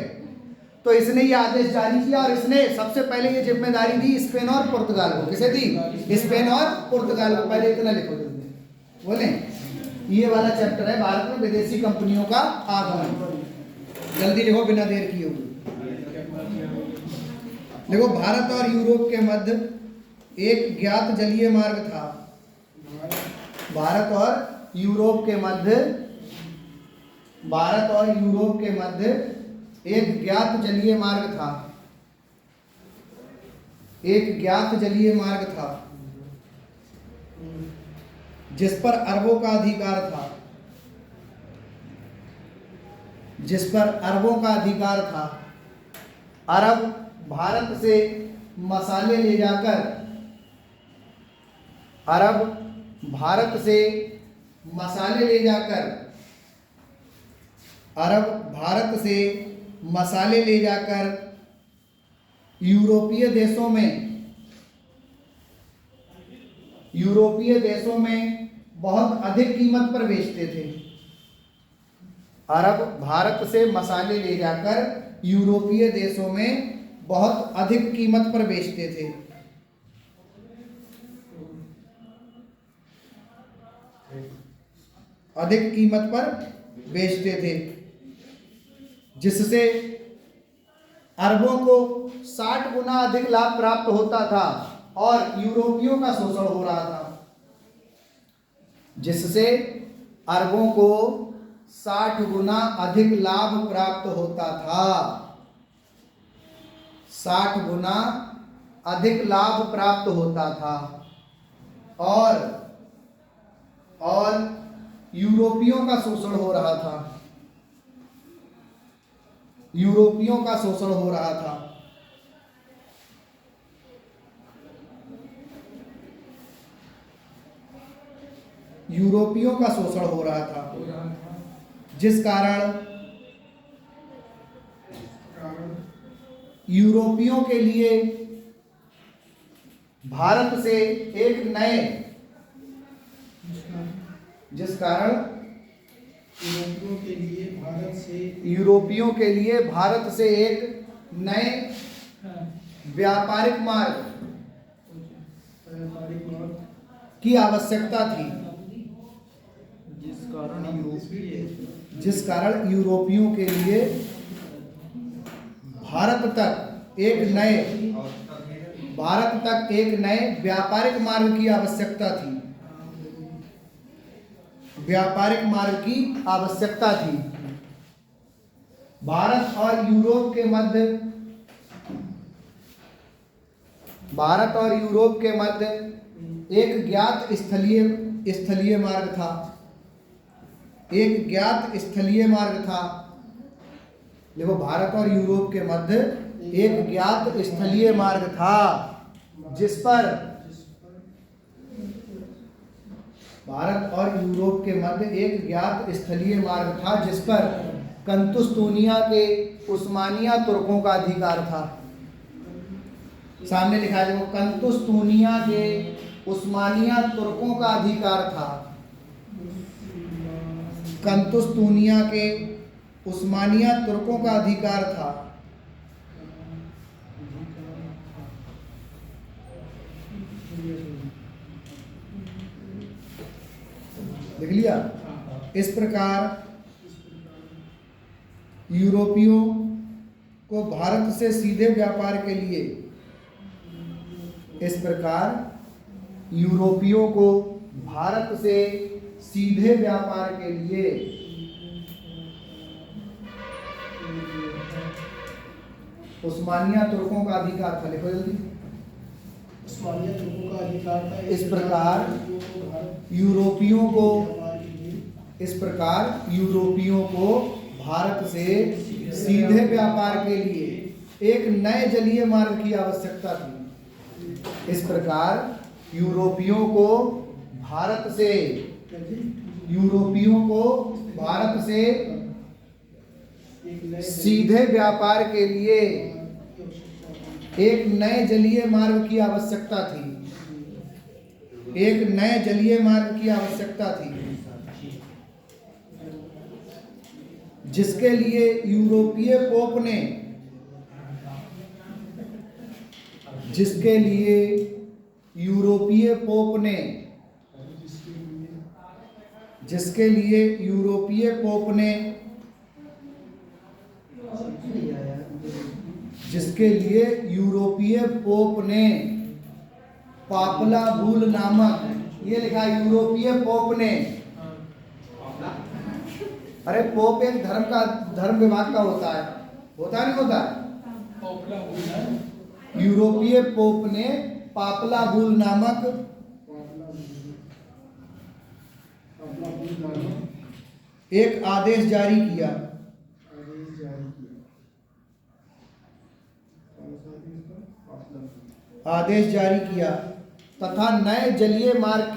तो इसने ये आदेश जारी किया और इसने सबसे पहले ये जिम्मेदारी दी स्पेन और पुर्तगाल को। किसे दी? स्पेन और पुर्तगाल को। पहले इतना लिखो जल्दी, बोले। ये वाला चैप्टर है भारत में विदेशी कंपनियों का आगमन। जल्दी लिखो बिना देर किए हुए। देखो, भारत और यूरोप के मध्य एक ज्ञात जलीय मार्ग था। भारत और यूरोप के मध्य एक ज्ञात जलीय मार्ग था। एक ज्ञात जलीय मार्ग था जिस पर अरबों का अधिकार था। जिस पर अरबों का अधिकार था। अरब भारत से मसाले ले जाकर भारत से मसाले ले जाकर यूरोपीय देशों में बहुत अधिक कीमत पर बेचते थे। अरब भारत से मसाले ले जाकर यूरोपीय देशों में बहुत अधिक कीमत पर बेचते थे। जिससे अरबों को 60 गुना अधिक लाभ प्राप्त होता था और यूरोपियों का शोषण हो रहा था। जिससे अरबों को 60 गुना अधिक लाभ प्राप्त होता था। 60 गुना अधिक लाभ प्राप्त होता था और यूरोपियों का शोषण हो रहा था। यूरोपियों का शोषण हो रहा था। यूरोपियों का शोषण हो रहा था, जिस कारण यूरोपियों के लिए भारत से एक नए यूरोपियों के लिए भारत से एक नए व्यापारिक मार्ग की आवश्यकता थी, जिस कारण यूरोपियों के लिए भारत तक एक नए व्यापारिक मार्ग की आवश्यकता थी। भारत और यूरोप के मध्य एक ज्ञात स्थलीय मार्ग था। देखो, भारत और यूरोप के मध्य एक ज्ञात स्थलीय मार्ग था, जिस पर कंतुस्तूनिया के उस्मानिया तुर्कों का अधिकार था। सामने लिखा है, देखो, कंतुस्तूनिया के उस्मानिया तुर्कों का अधिकार था। कंतुस्तूनिया के उस्मानिया तुर्कों का अधिकार था। देख लिया। इस प्रकार यूरोपियों को भारत से सीधे व्यापार के लिए उस्मानिया तुर्कों का अधिकार था। लिखो जल्दी। उस्मानिया तुर्कों का अधिकार था। इस प्रकार यूरोपियों को भारत से सीधे व्यापार के लिए एक नए जलीय मार्ग की आवश्यकता थी। इस प्रकार यूरोपियों को भारत से सीधे व्यापार के लिए एक नए जलीय मार्ग की आवश्यकता थी। जिसके लिए यूरोपीय पोप ने पापला बुल नामक, ये लिखा यूरोपीय पोप ने। अरे, पोप एक धर्म विभाग का होता है, नहीं होता? यूरोपीय पोप ने पापला बुल नामक एक आदेश जारी किया। आदेश जारी किया तथा नए जलीय मार्ग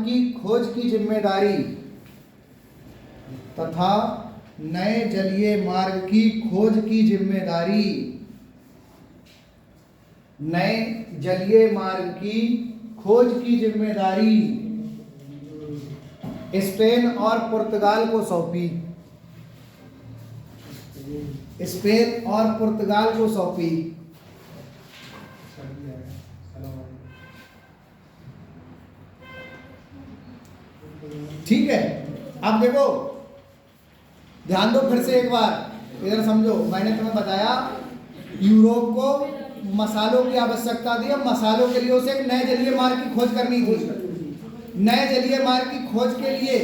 की खोज की जिम्मेदारी स्पेन और पुर्तगाल को सौंपी। ठीक है, अब देखो ध्यान दो फिर से एक बार, इधर समझो। मैंने तुम्हें बताया यूरोप को मसालों की आवश्यकता थी। अब मसालों के लिए उसे एक नए जलीय मार्ग की खोज करनी थी। नए जलीय मार्ग की खोज के लिए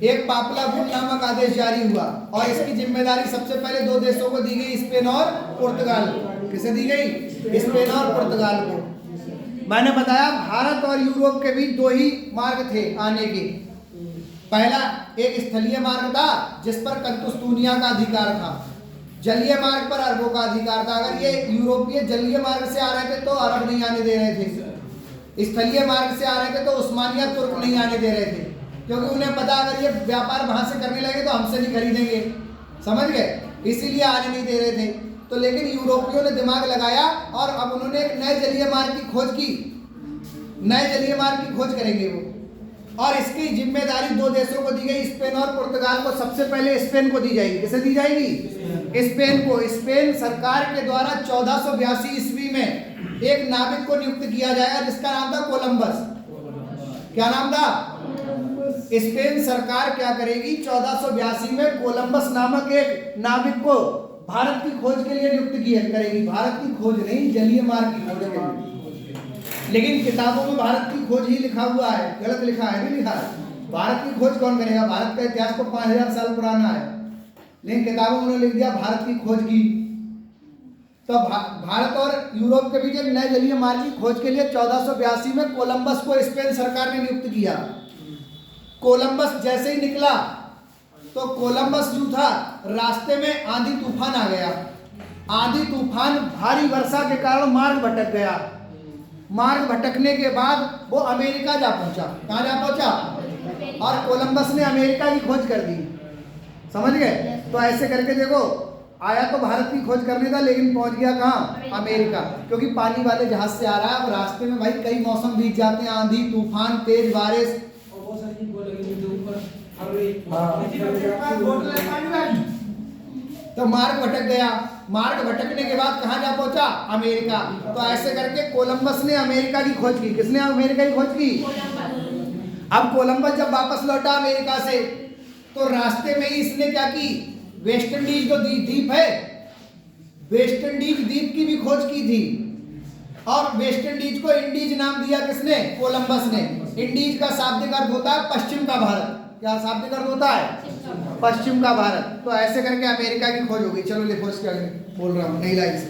एक पापलापुल नामक आदेश जारी हुआ और इसकी जिम्मेदारी सबसे पहले दो देशों को दी गई, स्पेन और पुर्तगाल को। किसे दी गई? स्पेन और पुर्तगाल को। मैंने बताया भारत और यूरोप के बीच दो ही मार्ग थे आने के। पहला एक स्थलीय मार्ग था जिस पर कंतुस्तूनिया का अधिकार था, जलीय मार्ग पर अरबों का अधिकार था। अगर ये यूरोपीय जलीय मार्ग से आ रहे थे तो अरब नहीं आने दे रहे थे, स्थलीय मार्ग से आ रहे थे तो उस्मानिया तुर्क नहीं आने दे रहे थे, क्योंकि उन्हें पता अगर ये व्यापार वहां से करने लगे तो हमसे नहीं खरीदेंगे, समझ गए, इसीलिए आने नहीं दे रहे थे। तो लेकिन यूरोपियों ने दिमाग लगाया और अब उन्होंने एक नए जलीय मार्ग की खोज की। नए जलीय मार्ग की खोज करेंगे वो, और इसकी जिम्मेदारी दो देशों को दी गई, स्पेन और पुर्तगाल को। सबसे पहले स्पेन को दी जाएगी। किसे दी जाएगी? स्पेन को। स्पेन सरकार के द्वारा 1482 ईस्वी में एक नाविक को नियुक्त किया जाएगा जिसका नाम था कोलंबस। क्या नाम था? स्पेन सरकार क्या करेगी? 1482 में कोलंबस नामक एक नाविक को भारत की खोज के लिए नियुक्त किया करेगी। भारत की खोज नहीं, जलीय मार्ग की खोज के लिए। लेकिन किताबों में भारत की खोज ही लिखा हुआ है, गलत लिखा है, नहीं लिखा है। भारत की खोज कौन करेगा? भारत का इतिहास तो 5000 साल पुराना है, लेकिन किताबों में लिख दिया भारत की खोज की। तो भारत और यूरोप के बीच एक नए जलीय मार्ग की खोज के लिए 1482 में कोलंबस को स्पेन सरकार ने नियुक्त किया। कोलंबस जैसे ही निकला तो कोलंबस जो था रास्ते में आंधी तूफान आ गया। आंधी तूफान भारी वर्षा के कारण मार्ग भटक गया। मार्ग भटकने के बाद वो अमेरिका जा पहुंचा। कहाँ जा पहुंचा? और कोलंबस ने अमेरिका की खोज कर दी, समझ गए। तो ऐसे करके देखो, आया तो भारत की खोज करने था लेकिन पहुंच गया कहाँ? अमेरिका, क्योंकि पानी वाले जहाज से आ रहा है। अब रास्ते में भाई कई मौसम बीत जाते हैं, आंधी तूफान, तेज बारिश, तो मार्ग भटक गया। मार्ग भटकने के बाद कहाँ जा पहुंचा? अमेरिका। तो ऐसे करके कोलंबस ने अमेरिका की खोज की। किसने अमेरिका की खोज की? अब कोलंबस जब वापस लौटा अमेरिका से तो रास्ते में ही इसने क्या की? वेस्ट इंडीज जो द्वीप है, वेस्ट इंडीज द्वीप की भी खोज की थी। और वेस्ट इंडीज को इंडीज नाम दिया किसने? कोलंबस ने। इंडीज का शाब्दिक अर्थ होता है पश्चिम का भारत। क्या शाब्दिक अर्थ होता है? पश्चिम का भारत। तो ऐसे करके अमेरिका की खोज हो गई। चलो लिखो, इसके आगे बोल रहा हूँ नई लाइन से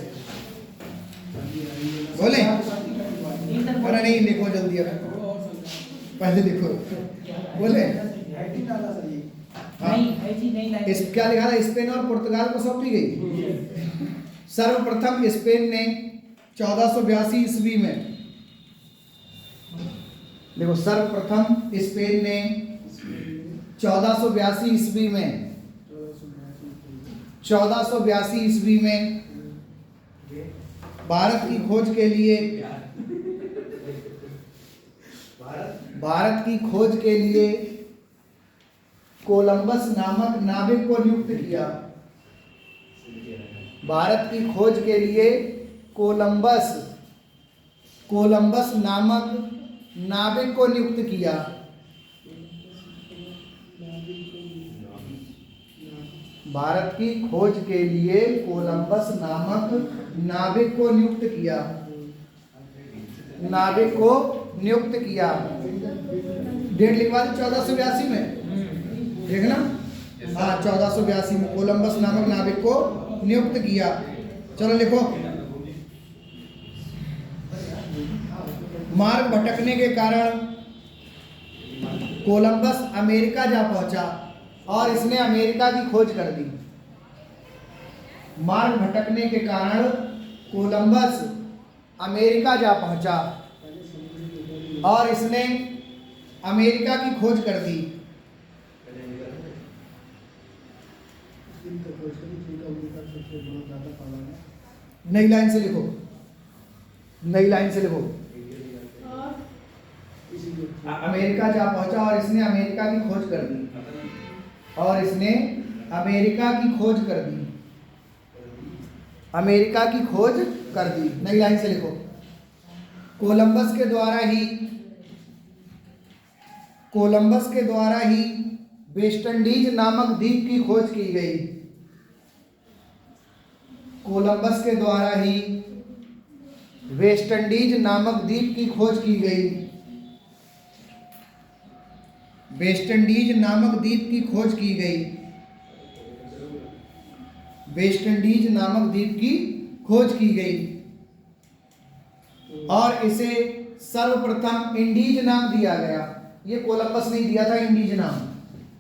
बोले। अरे नहीं लिखो जल्दी, पहले लिखो बोले। इस क्या लिखा था? स्पेन और पुर्तगाल को सौंपी गई। सर्वप्रथम स्पेन ने 1482 ईस्वी में, देखो सर्वप्रथम स्पेन ने 1482 ईस्वी में 1482 ईस्वी में भारत की खोज के लिए कोलंबस नामक नाविक को नियुक्त किया। भारत की खोज के लिए कोलंबस नामक नाविक को नियुक्त किया। भारत की खोज के लिए कोलंबस नामक नाविक को नियुक्त किया। डेट लिखवा दी 1482 में, देखना। हाँ 1482 में कोलंबस नामक नाविक को नियुक्त किया। चलो लिखो। मार्ग भटकने के कारण कोलंबस अमेरिका जा पहुंचा और इसने अमेरिका की खोज कर दी। मार्ग भटकने के कारण कोलंबस अमेरिका जा पहुंचा और इसने अमेरिका की खोज कर दी। नई लाइन से लिखो, नई लाइन से लिखो। अमेरिका जा पहुंचा और इसने अमेरिका की खोज कर दी और इसने अमेरिका की खोज कर दी, अमेरिका की खोज कर दी। नई लाइन से लिखो। कोलंबस के द्वारा ही वेस्ट इंडीज नामक द्वीप की खोज की गई। कोलंबस के द्वारा ही वेस्ट इंडीज नामक द्वीप की खोज की गई। वेस्ट इंडीज नामक द्वीप की खोज की गई। वेस्ट इंडीज नामक द्वीप की खोज की गई और इसे सर्वप्रथम इंडीज नाम दिया गया। ये कोलंबस ने दिया था इंडीज नाम,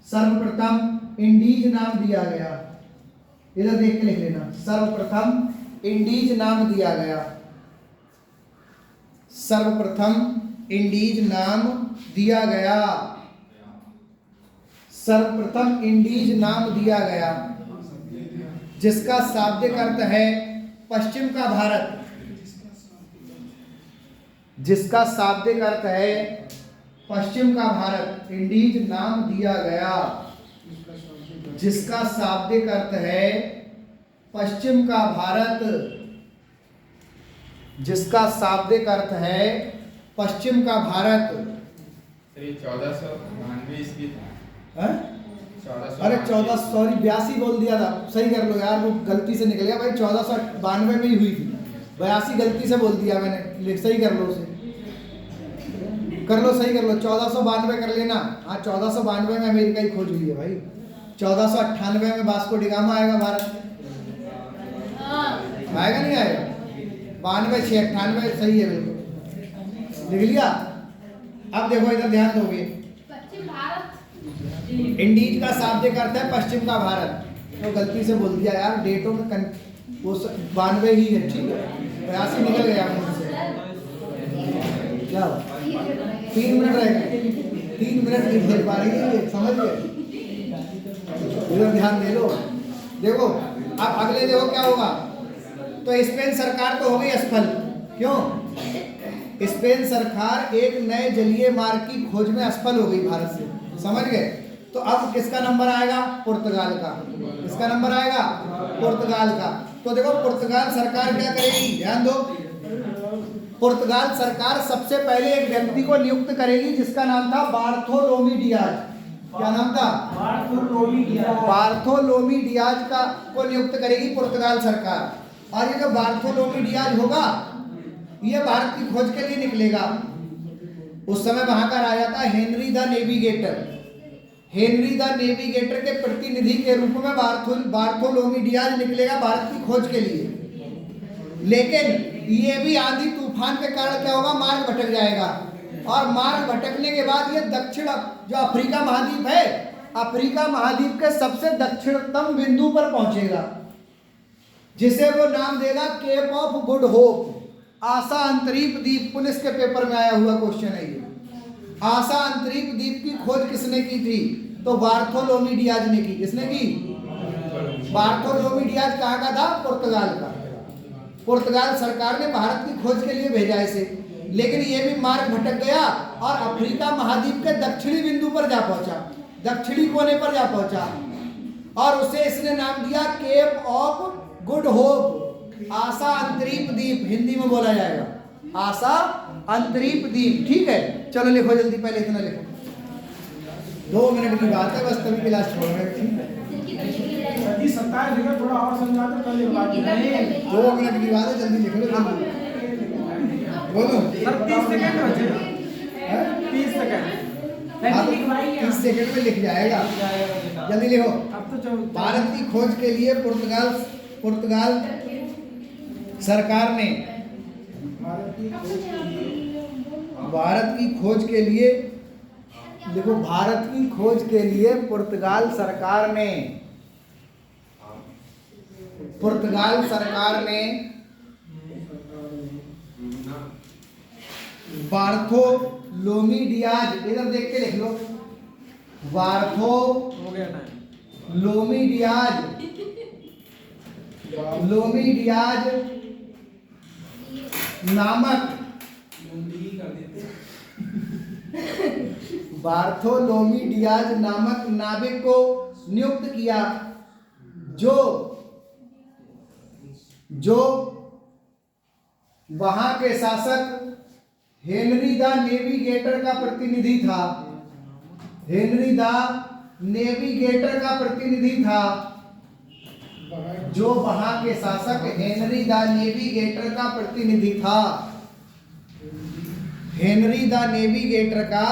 सर्वप्रथम इंडीज नाम दिया गया। इधर देख के लिख लेना, सर्वप्रथम इंडीज नाम दिया गया। सर्वप्रथम इंडीज नाम दिया गया। सर्वप्रथम इंडीज नाम दिया गया जिसका शाब्दिक अर्थ है पश्चिम का भारत। जिसका शाब्दिक अर्थ है पश्चिम का भारत। इंडीज नाम दिया गया जिसका शाब्दिक अर्थ है पश्चिम का भारत। जिसका शाब्दिक अर्थ है पश्चिम का भारत। 1492 ईस्वी था। अरे 1482 बोल दिया था, सही कर लो यार, वो गलती से निकल गया भाई। 1492 में ही हुई थी, 82 गलती से बोल दिया मैंने। सही कर लो उसे, कर लो, सही कर लो। 1492 कर लेना। हाँ 1492 में अमेरिका की खोज हुई है भाई। 1498 में वास्को डी गामा आएगा भारत। आएगा नहीं आएगा? 92 6 98 सही है बिल्कुल, लिख लिया। अब देखो इधर ध्यान दोगे, पश्चिम भारत। इंडीज का शाब्दिक अर्थ है पश्चिम का भारत। तो गलती से बोल दिया यार, डेटों में वो 92 ही है, ठीक है। 82 निकल गया मुझसे। क्या 3 मिनट रह गए, 3 मिनट नहीं दे पा रही है, समझ गए? इधर ध्यान दे लो। देखो अब अगले देखो क्या होगा। तो स्पेन सरकार तो हो गई असफल। क्यों? स्पेन सरकार एक नए जलीय मार्ग की खोज में असफल हो गई भारत से, समझ गए? तो अब किसका नंबर आएगा? पुर्तगाल का। किसका नंबर आएगा? पुर्तगाल का। तो देखो पुर्तगाल सरकार क्या करेगी, ध्यान दो। पुर्तगाल सरकार सबसे पहले एक व्यक्ति को नियुक्त करेगी जिसका नाम था बार्थोलोमी डियाज। क्या नाम था? बार्थोलोमी डियाज का को नियुक्त करेगी पुर्तगाल सरकार। और ये जो बार्थोलोमी डियाज होगा ये भारत की खोज के लिए निकलेगा। उस समय वहां का राजा था Henry the navigator. Henry the navigator के प्रतिनिधि के रूप में बार्थोलोमी डियाज निकलेगा भारत की खोज के लिए। लेकिन ये भी आंधी तूफान के कारण क्या होगा, मार्ग भटक जाएगा। और मार्ग भटकने के बाद ये दक्षिण जो अफ्रीका महाद्वीप है, अफ्रीका महाद्वीप के सबसे दक्षिणतम बिंदु पर पहुंचेगा जिसे वो नाम देगा केप ऑफ गुड होप, आशा अंतरीप द्वीप। पुलिस के पेपर में आया हुआ क्वेश्चन है ये। आशा अंतरीप द्वीप की खोज किसने की थी? तो बार्थोलोमी डियाज ने की। किसने की? बार्थोलोमी डियाज कहाँ का था? पुर्तगाल का। पुर्तगाल सरकार ने भारत की खोज के लिए भेजा इसे, लेकिन ये भी मार्ग भटक गया और अफ्रीका महाद्वीप के दक्षिणी बिंदु पर जा पहुंचा, दक्षिणी कोने पर जा पहुंचा और उसे इसने नाम दिया केप ऑफ गुड होप, आशा अंतरीप द्वीप। हिंदी में बोला जाएगा आशा अंतरीप द्वीप। ठीक है, चलो लिखो जल्दी, पहले इतना लिखो। 2 मिनट की बात है बस, तभी क्लास छोड़ रहे हैं। 27 लिखो, थोड़ा और समझा दो, कल एक बात नहीं। 2 मिनट की बात है, जल्दी लिख लो जल्दी। बोलो। 30 सेकंड बचे। 30 सेकंड। 30 सेकंड में लिख जाएगा, जल्दी लिखो। अब तो भारत की खोज के लिए पुर्तगाल सरकार ने भारत की खोज के लिए देखो, भारत की खोज के लिए पुर्तगाल सरकार ने पुर्तगाल सरकार ने बार्थोलोमी डियाज, इधर देख के लिख लो, हो गया टाइम। लोमी डियाज नामक बार्थोलोमी डियाज नामक नाविक को नियुक्त किया जो वहां के शासक हेनरी द नेविगेटर का प्रतिनिधि था। हेनरी द नेविगेटर का प्रतिनिधि था, जो वहां के शासक हेनरी द नेविगेटर का प्रतिनिधि था। हेनरी द नेविगेटर का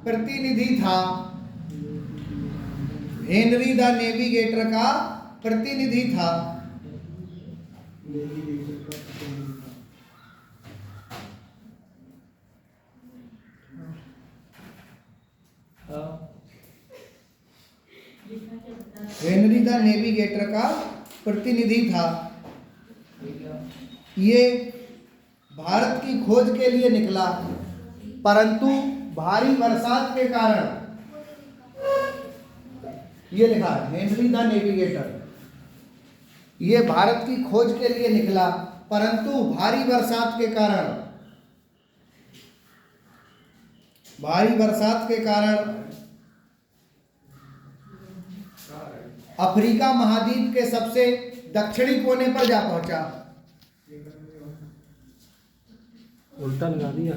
प्रतिनिधि था। हेनरी द नेविगेटर का प्रतिनिधि था। हेनरी द नेविगेटर का प्रतिनिधि था। ये भारत की खोज के लिए निकला, परंतु भारी बरसात के कारण, ये लिखा है हेनरी द नेविगेटर, ये भारत की खोज के लिए निकला, परंतु भारी बरसात के कारण अफ्रीका महाद्वीप के सबसे दक्षिणी कोने पर जा पहुंचा। उल्टा लगा दिया।